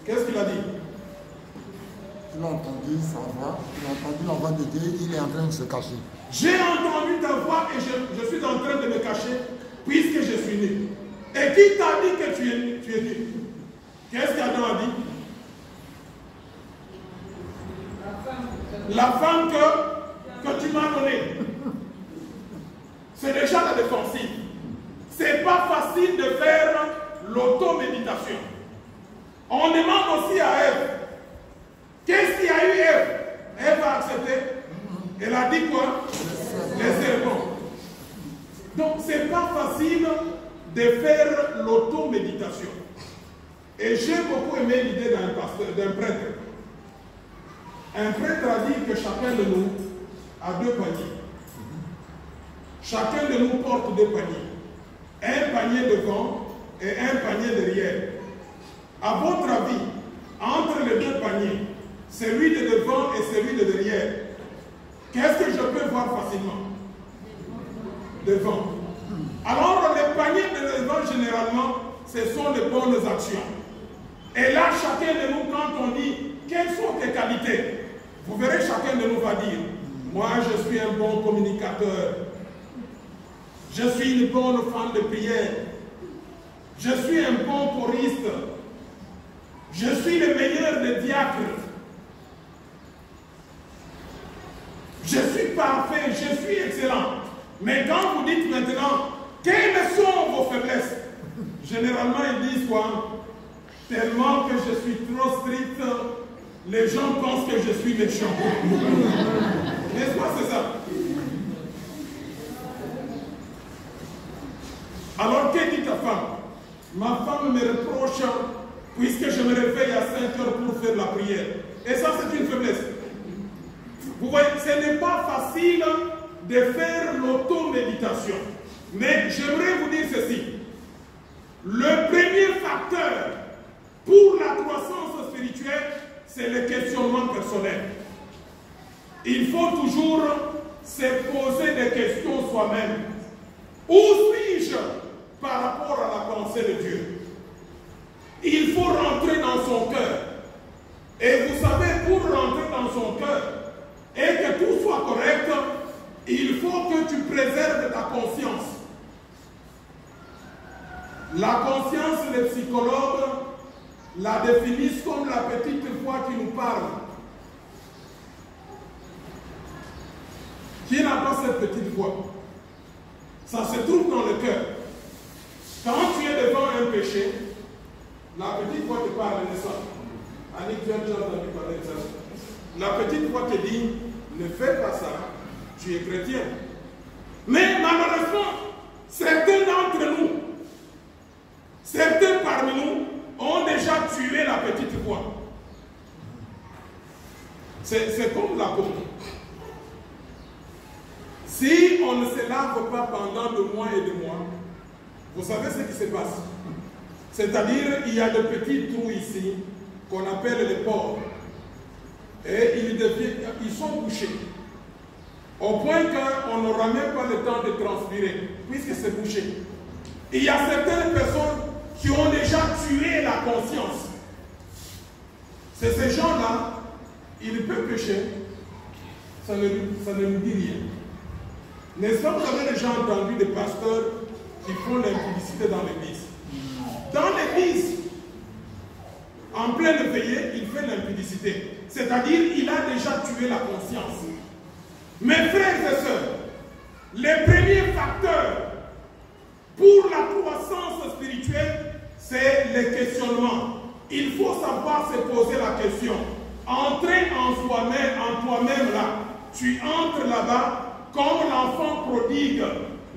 Speaker 1: Qu'est-ce qu'il a dit?
Speaker 3: Il a entendu sa voix, il a entendu la voix de Dieu, il est en train de se cacher.
Speaker 1: J'ai entendu ta voix et je suis en train de me cacher puisque je suis né. Et qui t'a dit que tu es né? Qu'est-ce qu'Adam a dit? La femme que tu m'as donnée. C'est déjà la défensive. C'est pas facile de faire l'automéditation. On demande aussi à Ève. Qu'est-ce qu'il y a eu Ève? Ève a accepté. Elle a dit quoi? Les serpents. Donc c'est pas facile de faire l'automéditation. Et j'ai beaucoup aimé l'idée d'un prêtre. Un prêtre a dit que chacun de nous a 2 paniers. Chacun de nous porte 2 paniers. Un panier devant et un panier derrière. À votre avis, entre les 2 paniers, celui de devant et celui de derrière, qu'est-ce que je peux voir facilement? Devant. Alors, les paniers de devant, généralement, ce sont les bonnes actions. Et là, chacun de nous, quand on dit quelles sont tes qualités, vous verrez, chacun de nous va dire, moi, je suis un bon communicateur. Je suis une bonne femme de prière. Je suis un bon choriste. Je suis le meilleur des diacres. Je suis parfait, je suis excellent. Mais quand vous dites maintenant, quelles sont vos faiblesses? Généralement, ils disent quoi? Tellement que je suis trop strict, les gens pensent que je suis méchant. N'est-ce pas, c'est ça? Alors, que dit ta femme? Ma femme me reproche puisque je me réveille à 5 heures pour faire la prière. Et ça, c'est une faiblesse. Vous voyez, ce n'est pas facile de faire l'automéditation. Mais j'aimerais vous dire ceci. Le premier facteur pour la croissance spirituelle, c'est le questionnement personnel. Il faut toujours c'est poser des questions soi-même. Où suis-je par rapport à la pensée de Dieu? Il faut rentrer dans son cœur. Et vous savez, pour rentrer dans son cœur et que tout soit correct, il faut que tu préserves ta conscience. La conscience, les psychologues la définissent comme la petite voix qui nous parle. Qui n'a pas cette petite voix? Ça se trouve dans le cœur. Quand tu es devant un péché, la petite voix te parle, n'est-ce pas? Annick, tu as déjà entendu parler de ça. La petite voix te dit, ne fais pas ça, tu es chrétien. Mais malheureusement, certains d'entre nous, certains parmi nous, ont déjà tué la petite voix. C'est comme la peau. Si on ne se lave pas pendant 2 mois et 2 mois, vous savez ce qui se passe. C'est-à-dire, il y a de petits trous ici qu'on appelle les pores. Et ils sont bouchés. Au point qu'on n'aura même pas le temps de transpirer, puisque c'est bouché. Il y a certaines personnes qui ont déjà tué la conscience. C'est ces gens-là, ils peuvent pécher, ça ne nous dit rien. N'est-ce pas, vous avez déjà entendu des pasteurs qui font l'impudicité dans l'église? Dans l'église, en pleine veillée, il fait l'impudicité. C'est-à-dire, il a déjà tué la conscience. Mes frères et sœurs, les premiers facteurs pour la croissance spirituelle, c'est le questionnement. Il faut savoir se poser la question. Entrer en soi-même, en toi-même là, tu entres là-bas comme l'enfant prodigue.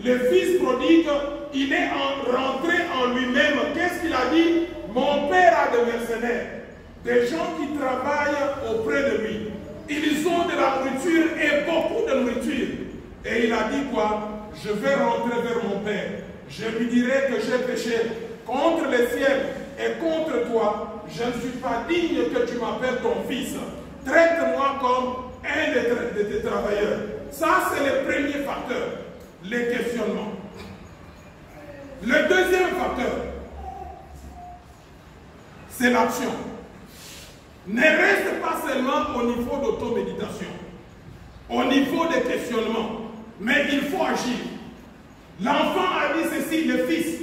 Speaker 1: Le fils prodigue, il est rentré en lui-même. Qu'est-ce qu'il a dit? Mon père a des mercenaires, des gens qui travaillent auprès de lui. Ils ont de la nourriture et beaucoup de nourriture. Et il a dit quoi? Je vais rentrer vers mon père. Je lui dirai que j'ai péché contre le ciel et contre toi. Je ne suis pas digne que tu m'appelles ton fils. Traite-moi comme un de tes travailleurs. Ça, c'est le premier facteur, les questionnements. Le deuxième facteur, c'est l'action. Ne reste pas seulement au niveau d'automéditation, au niveau des questionnements, mais il faut agir. L'enfant a dit ceci, le fils,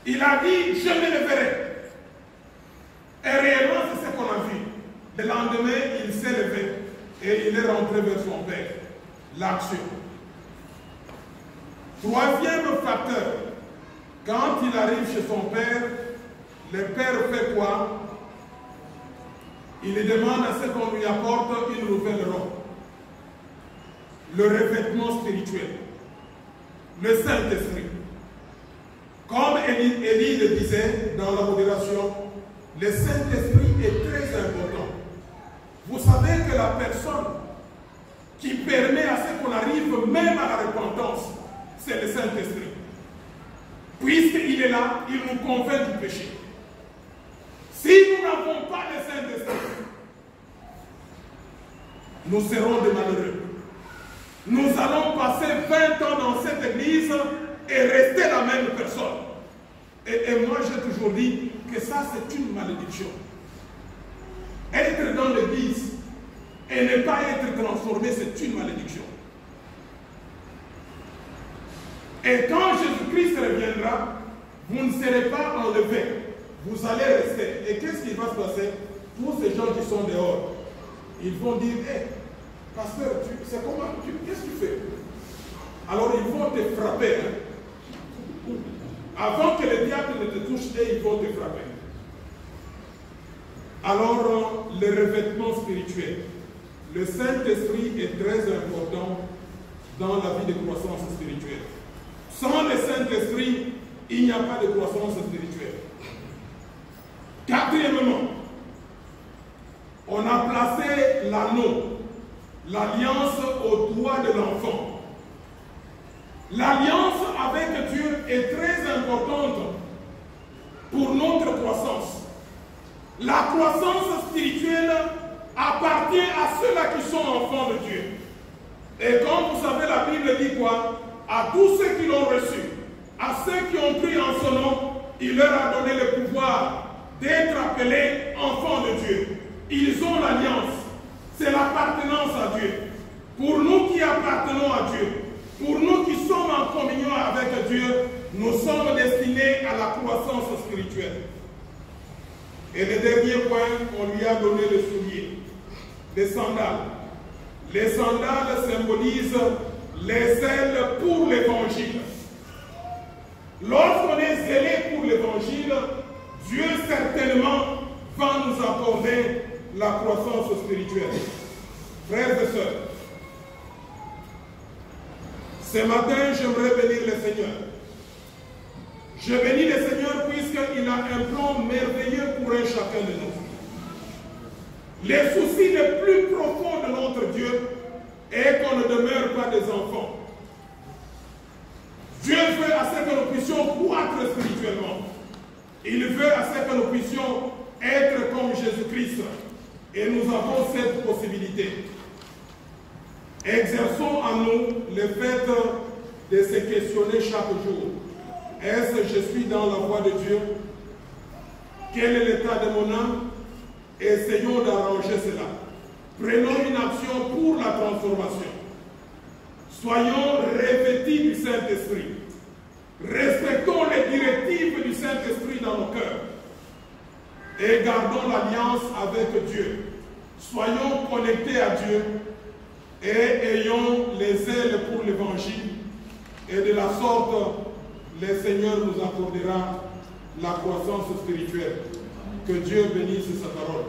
Speaker 1: il a dit, je me leverai. Et réellement, c'est ce qu'on a vu. Le lendemain, il s'est levé et il est rentré vers son père. L'action. Troisième facteur, quand il arrive chez son père, le père fait quoi? Il lui demande à ce qu'on lui apporte une nouvelle robe. Le revêtement spirituel. Le Saint-Esprit. Comme Élie le disait dans la modération, le Saint-Esprit est très important. Vous savez que la personne qui permet à ce qu'on arrive même à la repentance, c'est le Saint-Esprit. Puisqu'il est là, il nous convainc du péché. Si nous n'avons pas le Saint-Esprit, nous serons des malheureux. Nous allons passer 20 ans dans cette église et rester la même personne. Et moi, j'ai toujours dit que ça, c'est une malédiction. Être dans l'église et ne pas être transformé, c'est une malédiction. Et quand Jésus-Christ reviendra, vous ne serez pas enlevés. Vous allez rester. Et qu'est-ce qui va se passer? Tous ces gens qui sont dehors, ils vont dire, hé, pasteur, c'est comment? Qu'est-ce que tu fais? Alors ils vont te frapper. Hein? Avant que le diable ne te touche, ils vont te frapper. Alors, le revêtement spirituel. Le Saint-Esprit est très important dans la vie de croissance spirituelle. Sans le Saint-Esprit, il n'y a pas de croissance spirituelle. Quatrièmement, on a placé l'anneau, l'alliance au doigt de l'enfant. L'alliance avec Dieu est très importante pour notre croissance. La croissance spirituelle appartient à ceux-là qui sont enfants de Dieu. Et comme vous savez, la Bible dit quoi? À tous ceux qui l'ont reçu, à ceux qui ont cru en son nom, il leur a donné le pouvoir d'être appelés enfants de Dieu. Ils ont l'alliance. C'est l'appartenance à Dieu. Pour nous qui appartenons à Dieu, pour nous qui sommes en communion avec Dieu, nous sommes destinés à la croissance spirituelle. Et le dernier point, on lui a donné le soulier, les sandales. Les sandales symbolisent les ailes pour l'évangile. Lorsqu'on est zélé pour l'évangile, Dieu certainement va nous accorder la croissance spirituelle. Frères et sœurs, ce matin, j'aimerais bénir le Seigneur. Je bénis le Seigneur puisqu'il a un plan merveilleux pour un chacun de nous. Les soucis les plus profonds de notre Dieu est qu'on ne demeure pas des enfants. Dieu veut à ce que nous puissions croître spirituellement. Il veut à ce que nous puissions être comme Jésus-Christ. Et nous avons cette possibilité. Exerçons en nous le fait de se questionner chaque jour. Est-ce que je suis dans la voie de Dieu? Quel est l'état de mon âme? Essayons d'arranger cela. Prenons une action pour la transformation. Soyons revêtis du Saint-Esprit. Respectons les directives du Saint-Esprit dans nos cœurs. Et gardons l'alliance avec Dieu. Soyons connectés à Dieu et ayons les ailes pour l'évangile. Et de la sorte, le Seigneur nous accordera la croissance spirituelle. Que Dieu bénisse sa parole.